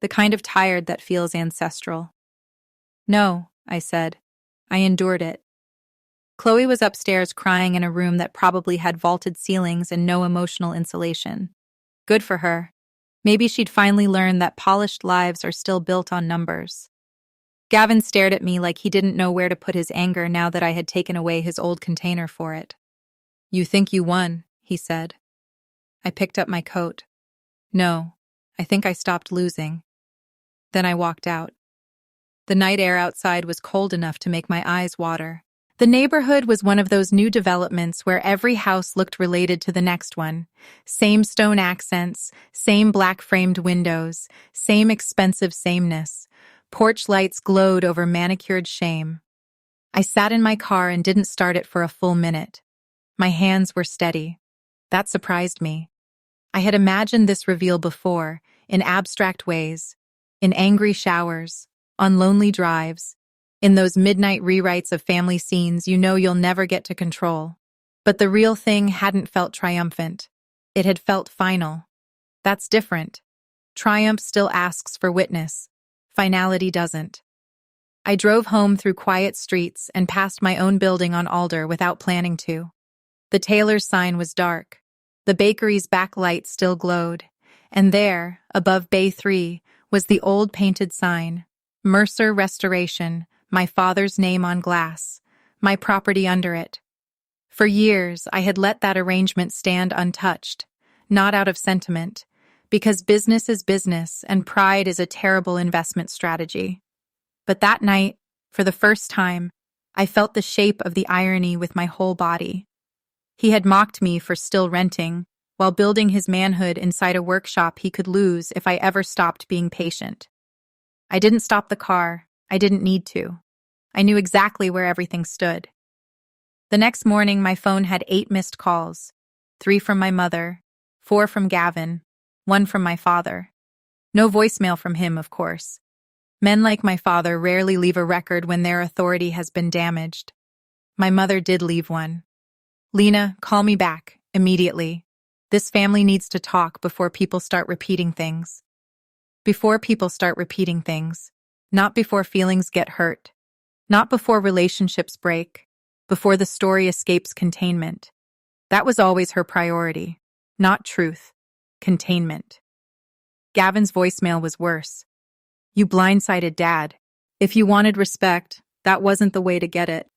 the kind of tired that feels ancestral. No, I said. I endured it. Chloe was upstairs crying in a room that probably had vaulted ceilings and no emotional insulation. Good for her. Maybe she'd finally learned that polished lives are still built on numbers. Gavin stared at me like he didn't know where to put his anger now that I had taken away his old container for it. You think you won, he said. I picked up my coat. No, I think I stopped losing. Then I walked out. The night air outside was cold enough to make my eyes water. The neighborhood was one of those new developments where every house looked related to the next one. Same stone accents, same black-framed windows, same expensive sameness. Porch lights glowed over manicured shame. I sat in my car and didn't start it for a full minute. My hands were steady. That surprised me. I had imagined this reveal before, in abstract ways, in angry showers, on lonely drives, in those midnight rewrites of family scenes you know you'll never get to control. But the real thing hadn't felt triumphant. It had felt final. That's different. Triumph still asks for witness. Finality doesn't. I drove home through quiet streets and past my own building on Alder without planning to. The tailor's sign was dark. The bakery's backlight still glowed. And there, above Bay 3, was the old painted sign, Mercer Restoration, my father's name on glass, my property under it. For years, I had let that arrangement stand untouched, not out of sentiment, because business is business and pride is a terrible investment strategy. But that night, for the first time, I felt the shape of the irony with my whole body. He had mocked me for still renting, while building his manhood inside a workshop he could lose if I ever stopped being patient. I didn't stop the car. I didn't need to. I knew exactly where everything stood. The next morning, my phone had 8 missed calls, 3 from my mother, 4 from Gavin, 1 from my father. No voicemail from him, of course. Men like my father rarely leave a record when their authority has been damaged. My mother did leave one. "Lena, call me back, immediately. This family needs to talk before people start repeating things." Before people start repeating things. Not before feelings get hurt. Not before relationships break. Before the story escapes containment. That was always her priority. Not truth. Containment. Gavin's voicemail was worse. "You blindsided Dad. If you wanted respect, that wasn't the way to get it."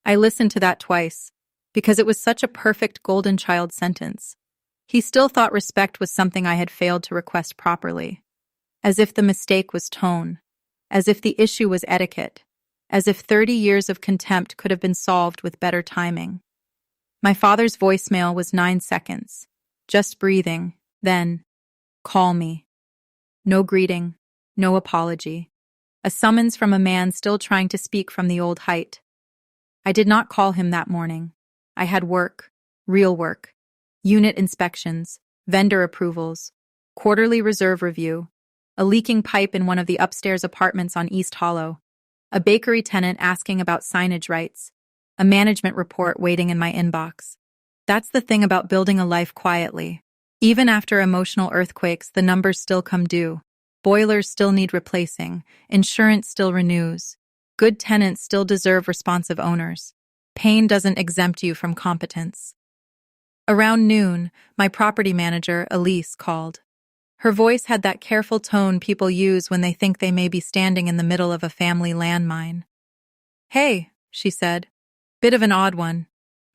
I listened to that twice, because it was such a perfect golden child sentence. He still thought respect was something I had failed to request properly. As if the mistake was tone. As if the issue was etiquette. As if 30 years of contempt could have been solved with better timing. My father's voicemail was 9 seconds. Just breathing. Then, "Call me." No greeting. No apology. A summons from a man still trying to speak from the old height. I did not call him that morning. I had work. Real work. Unit inspections. Vendor approvals. Quarterly reserve review. A leaking pipe in one of the upstairs apartments on East Hollow. A bakery tenant asking about signage rights. A management report waiting in my inbox. That's the thing about building a life quietly. Even after emotional earthquakes, the numbers still come due. Boilers still need replacing. Insurance still renews. Good tenants still deserve responsive owners. Pain doesn't exempt you from competence. Around noon, my property manager, Elise, called. Her voice had that careful tone people use when they think they may be standing in the middle of a family landmine. "Hey," she said. "Bit of an odd one.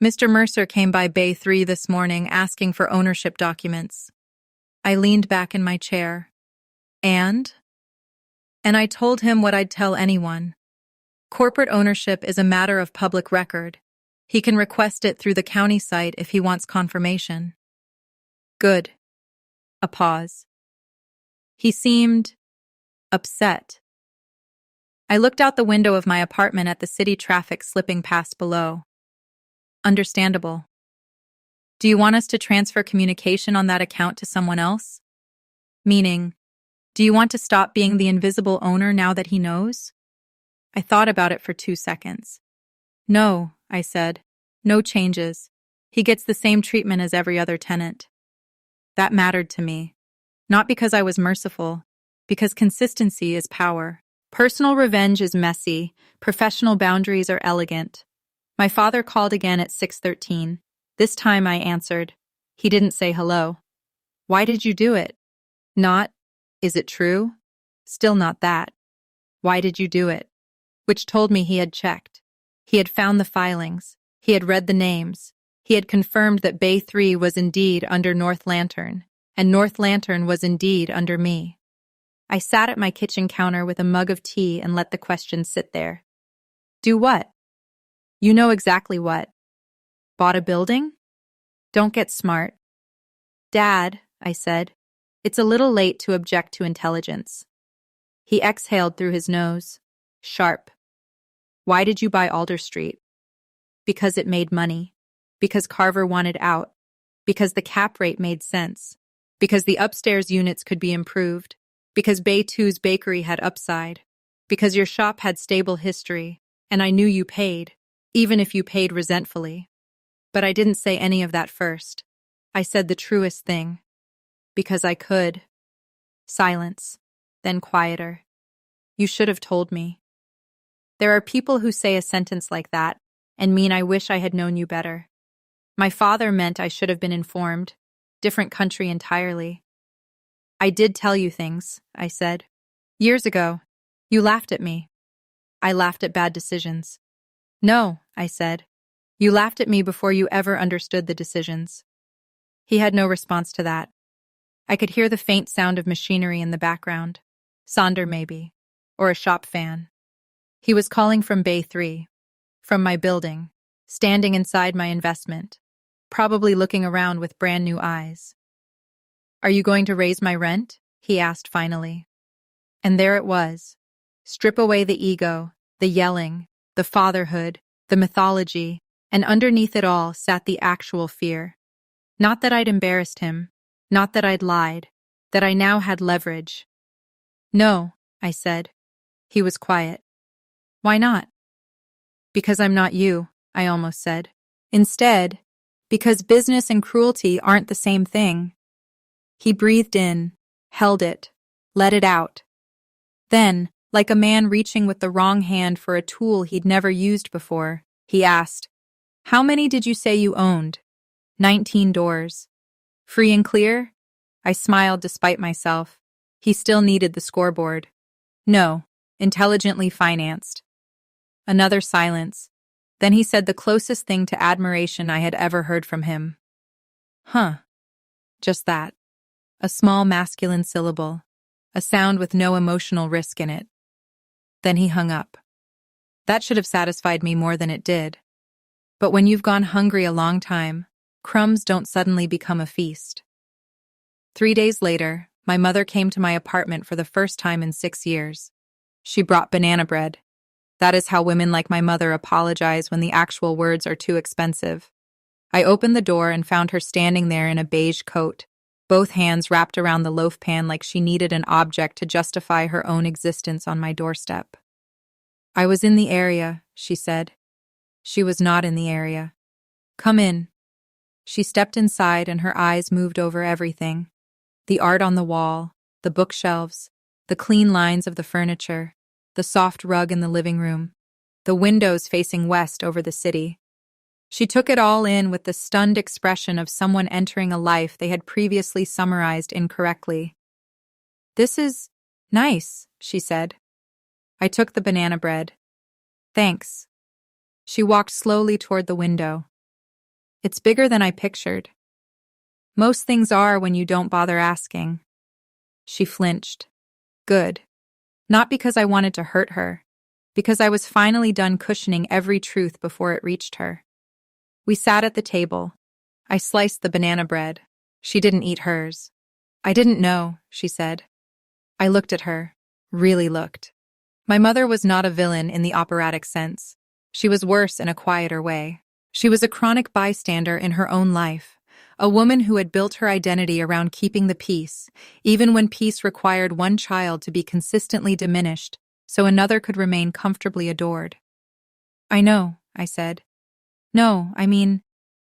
Mr. Mercer came by Bay 3 this morning asking for ownership documents." I leaned back in my chair. And I told him what I'd tell anyone. Corporate ownership is a matter of public record. He can request it through the county site if he wants confirmation. Good. A pause. He seemed upset. I looked out the window of my apartment at the city traffic slipping past below. Understandable. "Do you want us to transfer communication on that account to someone else?" Meaning, do you want to stop being the invisible owner now that he knows? I thought about it for 2 seconds. "No," I said. "No changes. He gets the same treatment as every other tenant." That mattered to me. Not because I was merciful, because consistency is power. Personal revenge is messy. Professional boundaries are elegant. My father called again at 6:13. This time I answered. He didn't say hello. "Why did you do it?" Not, "Is it true?" Still not that. "Why did you do it?" Which told me he had checked. He had found the filings. He had read the names. He had confirmed that Bay 3 was indeed under North Lantern, and North Lantern was indeed under me. I sat at my kitchen counter with a mug of tea and let the question sit there. "Do what?" "You know exactly what." "Bought a building?" "Don't get smart." "Dad," I said, "it's a little late to object to intelligence." He exhaled through his nose. Sharp. "Why did you buy Alder Street?" "Because it made money. Because Carver wanted out." Because the cap rate made sense. Because the upstairs units could be improved. Because Bay 2's bakery had upside. Because your shop had stable history, and I knew you paid, even if you paid resentfully. But I didn't say any of that first. I said the truest thing. Because I could. Silence. Then quieter. You should have told me. There are people who say a sentence like that and mean I wish I had known you better. My father meant I should have been informed. Different country entirely. I did tell you things, I said. Years ago. You laughed at me. I laughed at bad decisions. No, I said. You laughed at me before you ever understood the decisions. He had no response to that. I could hear the faint sound of machinery in the background. Sonder, maybe. Or a shop fan. He was calling from Bay 3. From my building. Standing inside my investment. Probably looking around with brand new eyes. Are you going to raise my rent? He asked finally. And there it was. Strip away the ego, the yelling, the fatherhood, the mythology, and underneath it all sat the actual fear. Not that I'd embarrassed him, not that I'd lied, that I now had leverage. No, I said. He was quiet. Why not? Because I'm not you, I almost said. Instead, because business and cruelty aren't the same thing. He breathed in, held it, let it out. Then, like a man reaching with the wrong hand for a tool he'd never used before, he asked, How many did you say you owned? 19 doors. Free and clear? I smiled despite myself. He still needed the scoreboard. No, intelligently financed. Another silence. Then he said the closest thing to admiration I had ever heard from him. Huh. Just that. A small masculine syllable. A sound with no emotional risk in it. Then he hung up. That should have satisfied me more than it did. But when you've gone hungry a long time, crumbs don't suddenly become a feast. 3 days later, my mother came to my apartment for the first time in 6 years. She brought banana bread. That is how women like my mother apologize when the actual words are too expensive. I opened the door and found her standing there in a beige coat, both hands wrapped around the loaf pan like she needed an object to justify her own existence on my doorstep. I was in the area, she said. She was not in the area. Come in. She stepped inside and her eyes moved over everything. The art on the wall, the bookshelves, the clean lines of the furniture, the soft rug in the living room, the windows facing west over the city. She took it all in with the stunned expression of someone entering a life they had previously summarized incorrectly. This is nice, she said. I took the banana bread. Thanks. She walked slowly toward the window. It's bigger than I pictured. Most things are when you don't bother asking. She flinched. Good. Not because I wanted to hurt her, because I was finally done cushioning every truth before it reached her. We sat at the table. I sliced the banana bread. She didn't eat hers. I didn't know, she said. I looked at her. Really looked. My mother was not a villain in the operatic sense. She was worse in a quieter way. She was a chronic bystander in her own life, a woman who had built her identity around keeping the peace, even when peace required one child to be consistently diminished, so another could remain comfortably adored. I know, I said. No, I mean,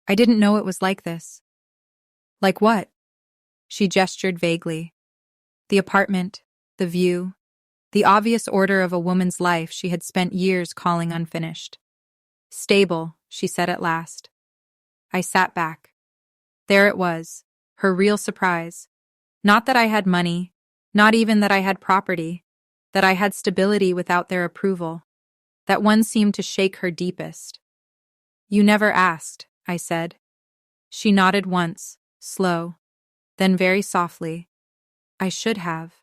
I didn't know it was like this. Like what? She gestured vaguely. The apartment, the view, the obvious order of a woman's life she had spent years calling unfinished. Stable, she said at last. I sat back. There it was, her real surprise. Not that I had money, not even that I had property, that I had stability without their approval. That one seemed to shake her deepest. You never asked, I said. She nodded once, slow, then very softly. I should have.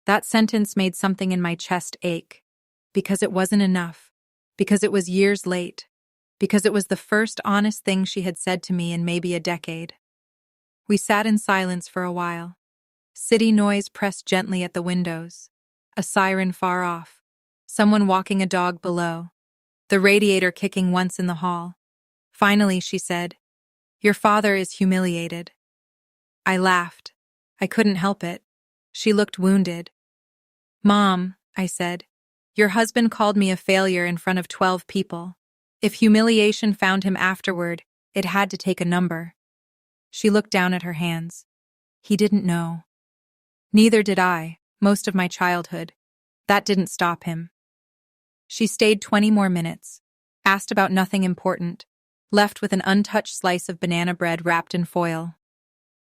That sentence made something in my chest ache, because it wasn't enough, because it was years late, because it was the first honest thing she had said to me in maybe a decade. We sat in silence for a while. City noise pressed gently at the windows. A siren far off. Someone walking a dog below. The radiator kicking once in the hall. Finally, she said, Your father is humiliated. I laughed. I couldn't help it. She looked wounded. Mom, I said, your husband called me a failure in front of 12 people. If humiliation found him afterward, it had to take a number. She looked down at her hands. He didn't know. Neither did I, most of my childhood. That didn't stop him. She stayed 20 more minutes, asked about nothing important, left with an untouched slice of banana bread wrapped in foil.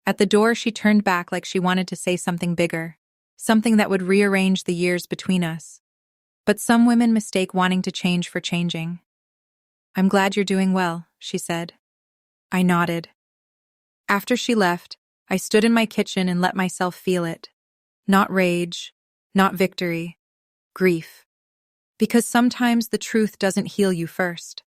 At the door, she turned back like she wanted to say something bigger, something that would rearrange the years between us. But some women mistake wanting to change for changing. I'm glad you're doing well, she said. I nodded. After she left, I stood in my kitchen and let myself feel it. Not rage, not victory, grief. Because sometimes the truth doesn't heal you first.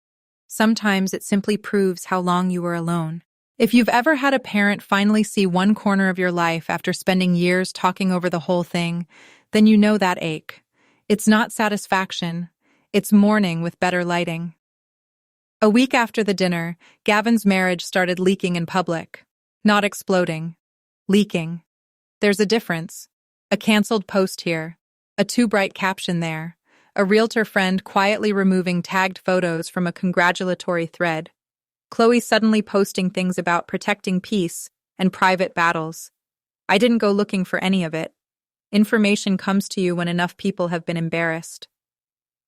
Sometimes it simply proves how long you were alone. If you've ever had a parent finally see one corner of your life after spending years talking over the whole thing, then you know that ache. It's not satisfaction. It's mourning with better lighting. A week after the dinner, Gavin's marriage started leaking in public. Not exploding. Leaking. There's a difference. A canceled post here. A too bright caption there. A realtor friend quietly removing tagged photos from a congratulatory thread. Chloe suddenly posting things about protecting peace and private battles. I didn't go looking for any of it. Information comes to you when enough people have been embarrassed.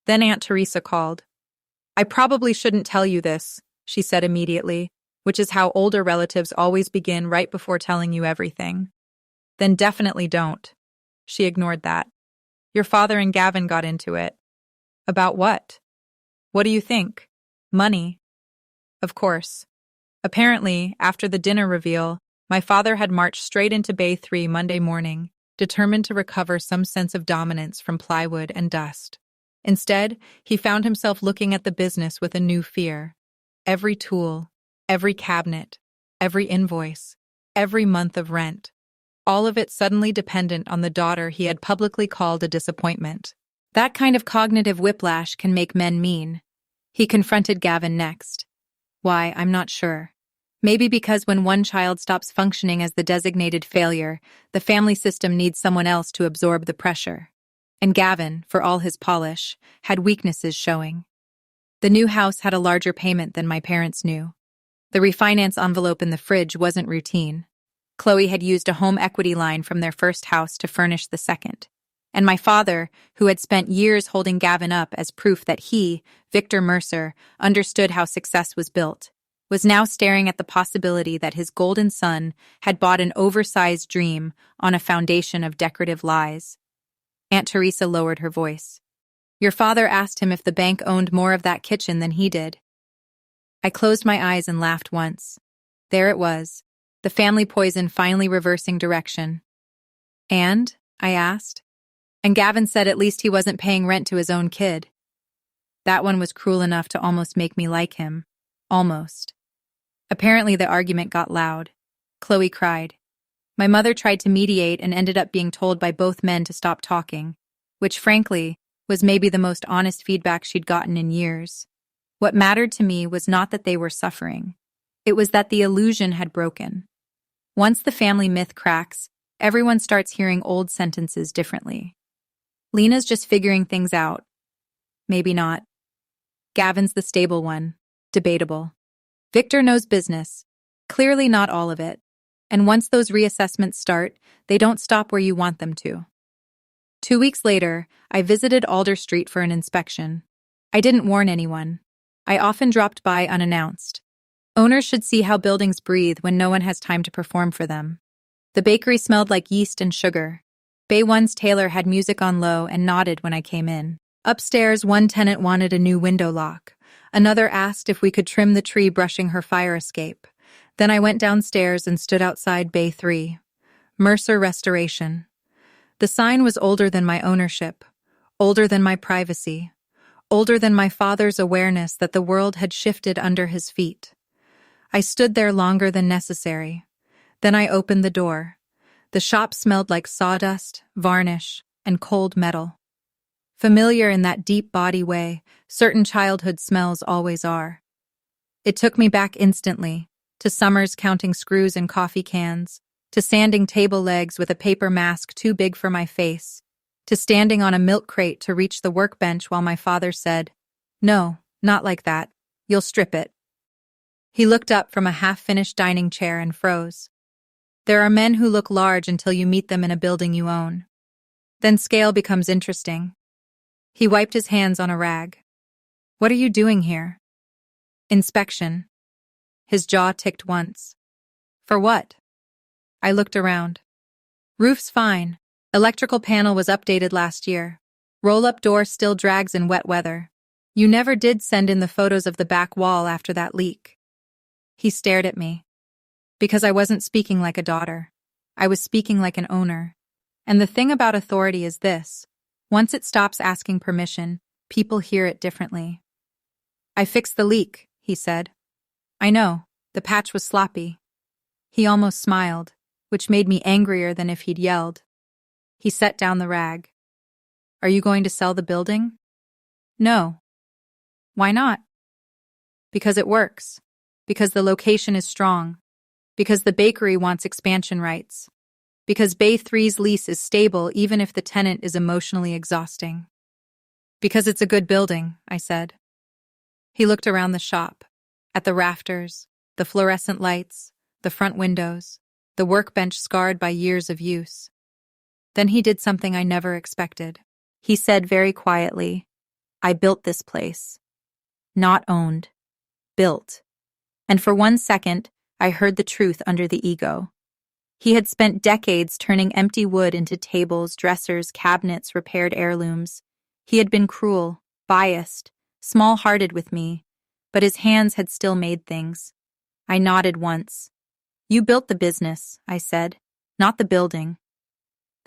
Then Aunt Teresa called. I probably shouldn't tell you this, she said immediately, which is how older relatives always begin right before telling you everything. Then definitely don't. She ignored that. Your father and Gavin got into it. About what? What do you think? Money. Of course. Apparently, after the dinner reveal, my father had marched straight into Bay 3 Monday morning, determined to recover some sense of dominance from plywood and dust. Instead, he found himself looking at the business with a new fear. Every tool, every cabinet, every invoice, every month of rent. All of it suddenly dependent on the daughter he had publicly called a disappointment. That kind of cognitive whiplash can make men mean. He confronted Gavin next. Why, I'm not sure. Maybe because when one child stops functioning as the designated failure, the family system needs someone else to absorb the pressure. And Gavin, for all his polish, had weaknesses showing. The new house had a larger payment than my parents knew. The refinance envelope in the fridge wasn't routine. Chloe had used a home equity line from their first house to furnish the second. And my father, who had spent years holding Gavin up as proof that he, Victor Mercer, understood how success was built, was now staring at the possibility that his golden son had bought an oversized dream on a foundation of decorative lies. Aunt Teresa lowered her voice. Your father asked him if the bank owned more of that kitchen than he did. I closed my eyes and laughed once. There it was, the family poison finally reversing direction. And? I asked. And Gavin said at least he wasn't paying rent to his own kid. That one was cruel enough to almost make me like him. Almost. Apparently the argument got loud. Chloe cried. My mother tried to mediate and ended up being told by both men to stop talking, which frankly was maybe the most honest feedback she'd gotten in years. What mattered to me was not that they were suffering. It was that the illusion had broken. Once the family myth cracks, everyone starts hearing old sentences differently. Lena's just figuring things out. Maybe not. Gavin's the stable one. Debatable. Victor knows business. Clearly not all of it. And once those reassessments start, they don't stop where you want them to. 2 weeks later, I visited Alder Street for an inspection. I didn't warn anyone. I often dropped by unannounced. Owners should see how buildings breathe when no one has time to perform for them. The bakery smelled like yeast and sugar. Bay 1's tailor had music on low and nodded when I came in. Upstairs, one tenant wanted a new window lock. Another asked if we could trim the tree brushing her fire escape. Then I went downstairs and stood outside Bay 3. Mercer Restoration. The sign was older than my ownership, older than my privacy, older than my father's awareness that the world had shifted under his feet. I stood there longer than necessary. Then I opened the door. The shop smelled like sawdust, varnish, and cold metal. Familiar in that deep body way, certain childhood smells always are. It took me back instantly. to summers counting screws in coffee cans, to sanding table legs with a paper mask too big for my face, to standing on a milk crate to reach the workbench while my father said, "No, not like that. You'll strip it." He looked up from a half-finished dining chair and froze. There are men who look large until you meet them in a building you own. Then scale becomes interesting. He wiped his hands on a rag. "What are you doing here?" "Inspection." His jaw ticked once. "For what?" I looked around. "Roof's fine. Electrical panel was updated last year. Roll-up door still drags in wet weather. You never did send in the photos of the back wall after that leak." He stared at me. Because I wasn't speaking like a daughter. I was speaking like an owner. And the thing about authority is this. Once it stops asking permission, people hear it differently. "I fixed the leak," he said. "I know. The patch was sloppy." He almost smiled, which made me angrier than if he'd yelled. He set down the rag. "Are you going to sell the building?" "No." "Why not?" "Because it works. Because the location is strong. Because the bakery wants expansion rights. Because Bay 3's lease is stable even if the tenant is emotionally exhausting." "Because it's a good building," I said. He looked around the shop, at the rafters, the fluorescent lights, the front windows, the workbench scarred by years of use. Then he did something I never expected. He said very quietly, "I built this place. Not owned. Built." And for 1 second, I heard the truth under the ego. He had spent decades turning empty wood into tables, dressers, cabinets, repaired heirlooms. He had been cruel, biased, small-hearted with me, but his hands had still made things. I nodded once. "You built the business," I said, "not the building."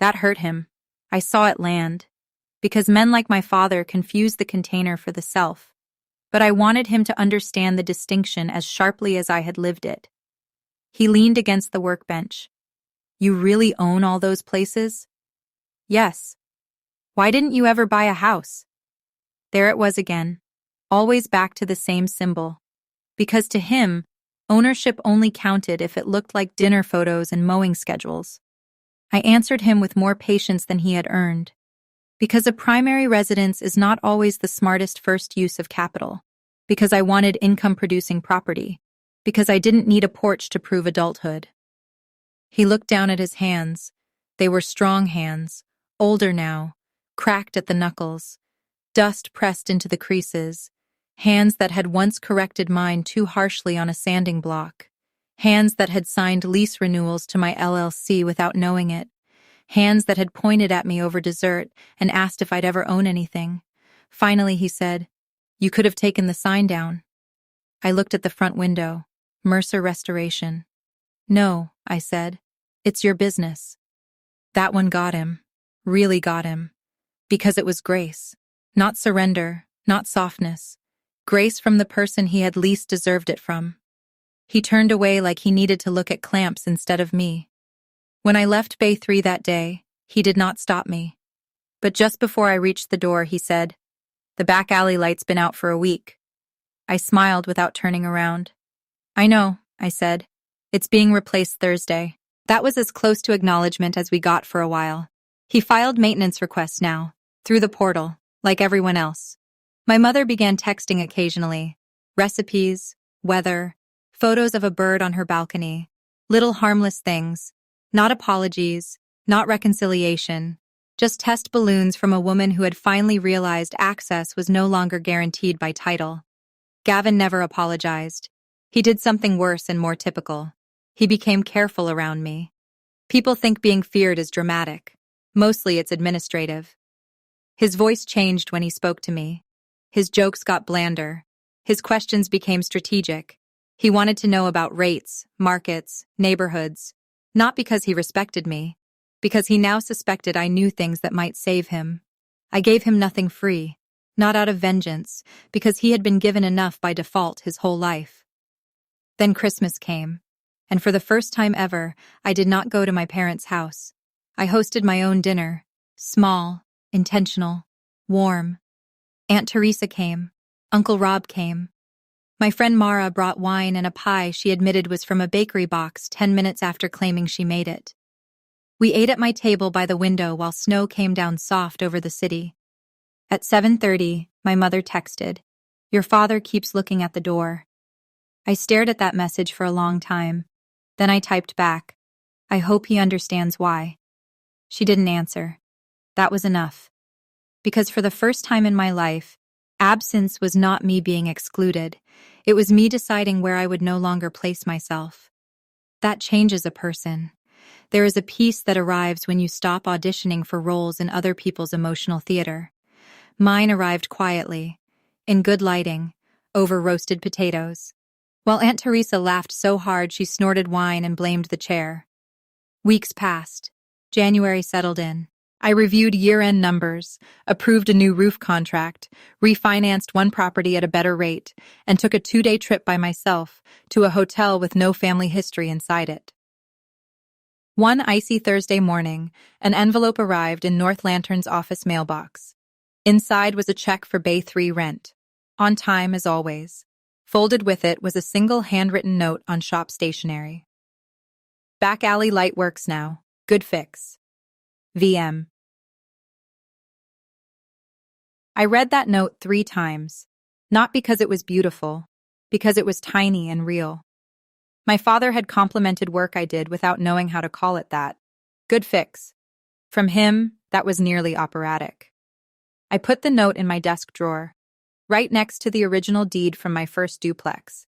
That hurt him. I saw it land. Because men like my father confuse the container for the self. But I wanted him to understand the distinction as sharply as I had lived it. He leaned against the workbench. "You really own all those places?" "Yes." "Why didn't you ever buy a house?" There it was again, always back to the same symbol. Because to him, ownership only counted if it looked like dinner photos and mowing schedules. I answered him with more patience than he had earned. Because a primary residence is not always the smartest first use of capital. Because I wanted income-producing property. Because I didn't need a porch to prove adulthood. He looked down at his hands. They were strong hands, older now, cracked at the knuckles, dust pressed into the creases, hands that had once corrected mine too harshly on a sanding block, hands that had signed lease renewals to my LLC without knowing it, hands that had pointed at me over dessert and asked if I'd ever own anything. Finally, he said, "You could have taken the sign down." I looked at the front window. Mercer Restoration. "No," I said. "It's your business." That one got him. Really got him. Because it was grace. Not surrender, not softness. Grace from the person he had least deserved it from. He turned away like he needed to look at clamps instead of me. When I left Bay 3 that day, he did not stop me. But just before I reached the door, he said, "The back alley light's been out for a week." I smiled without turning around. "I know," I said. "It's being replaced Thursday." That was as close to acknowledgement as we got for a while. He filed maintenance requests now, through the portal, like everyone else. My mother began texting occasionally. Recipes, weather, photos of a bird on her balcony, little harmless things, not apologies, not reconciliation, just test balloons from a woman who had finally realized access was no longer guaranteed by title. Gavin never apologized. He did something worse and more typical. He became careful around me. People think being feared is dramatic. Mostly it's administrative. His voice changed when he spoke to me. His jokes got blander. His questions became strategic. He wanted to know about rates, markets, neighborhoods. Not because he respected me, because he now suspected I knew things that might save him. I gave him nothing free, not out of vengeance, because he had been given enough by default his whole life. Then Christmas came, and for the first time ever, I did not go to my parents' house. I hosted my own dinner, small, intentional, warm. Aunt Teresa came. Uncle Rob came. My friend Mara brought wine and a pie she admitted was from a bakery box 10 minutes after claiming she made it. We ate at my table by the window while snow came down soft over the city. At 7:30, my mother texted, "Your father keeps looking at the door." I stared at that message for a long time. Then I typed back, "I hope he understands why." She didn't answer. That was enough. Because for the first time in my life, absence was not me being excluded. It was me deciding where I would no longer place myself. That changes a person. There is a peace that arrives when you stop auditioning for roles in other people's emotional theater. Mine arrived quietly, in good lighting, over roasted potatoes. While Aunt Teresa laughed so hard she snorted wine and blamed the chair. Weeks passed. January settled in. I reviewed year-end numbers, approved a new roof contract, refinanced one property at a better rate, and took a 2-day trip by myself to a hotel with no family history inside it. One icy Thursday morning, an envelope arrived in North Lantern's office mailbox. Inside was a check for Bay 3 rent. On time, as always. Folded with it was a single handwritten note on shop stationery. "Back alley light works now. Good fix. VM." I read that note 3 times, not because it was beautiful, because it was tiny and real. My father had complimented work I did without knowing how to call it that. Good fix. From him, that was nearly operatic. I put the note in my desk drawer, right next to the original deed from my first duplex.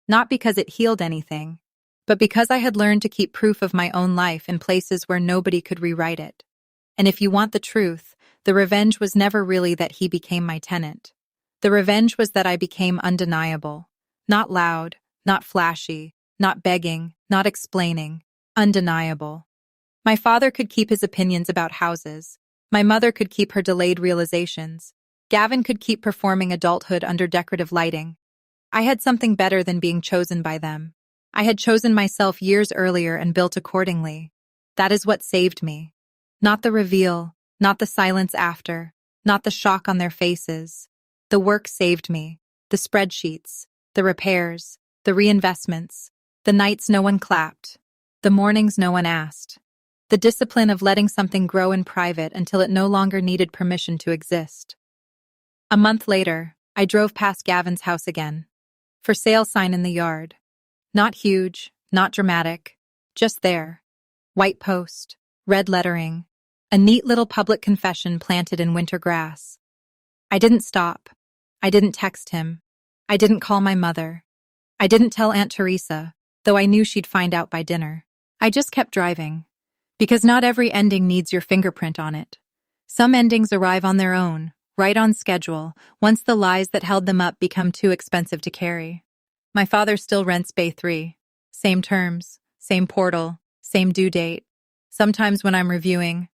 Not because it healed anything, but because I had learned to keep proof of my own life in places where nobody could rewrite it. And if you want the truth, the revenge was never really that he became my tenant. The revenge was that I became undeniable. Not loud, not flashy, not begging, not explaining. Undeniable. My father could keep his opinions about houses. My mother could keep her delayed realizations. Gavin could keep performing adulthood under decorative lighting. I had something better than being chosen by them. I had chosen myself years earlier and built accordingly. That is what saved me. Not the reveal, not the silence after, not the shock on their faces. The work saved me. The spreadsheets, the repairs, the reinvestments, the nights no one clapped, the mornings no one asked. The discipline of letting something grow in private until it no longer needed permission to exist. A month later, I drove past Gavin's house again. For sale sign in the yard. Not huge, not dramatic, just there. White post, red lettering, a neat little public confession planted in winter grass. I didn't stop. I didn't text him. I didn't call my mother. I didn't tell Aunt Teresa, though I knew she'd find out by dinner. I just kept driving. Because not every ending needs your fingerprint on it. Some endings arrive on their own, right on schedule, once the lies that held them up become too expensive to carry. My father still rents Bay 3. Same terms, same portal, same due date. Sometimes when I'm reviewing,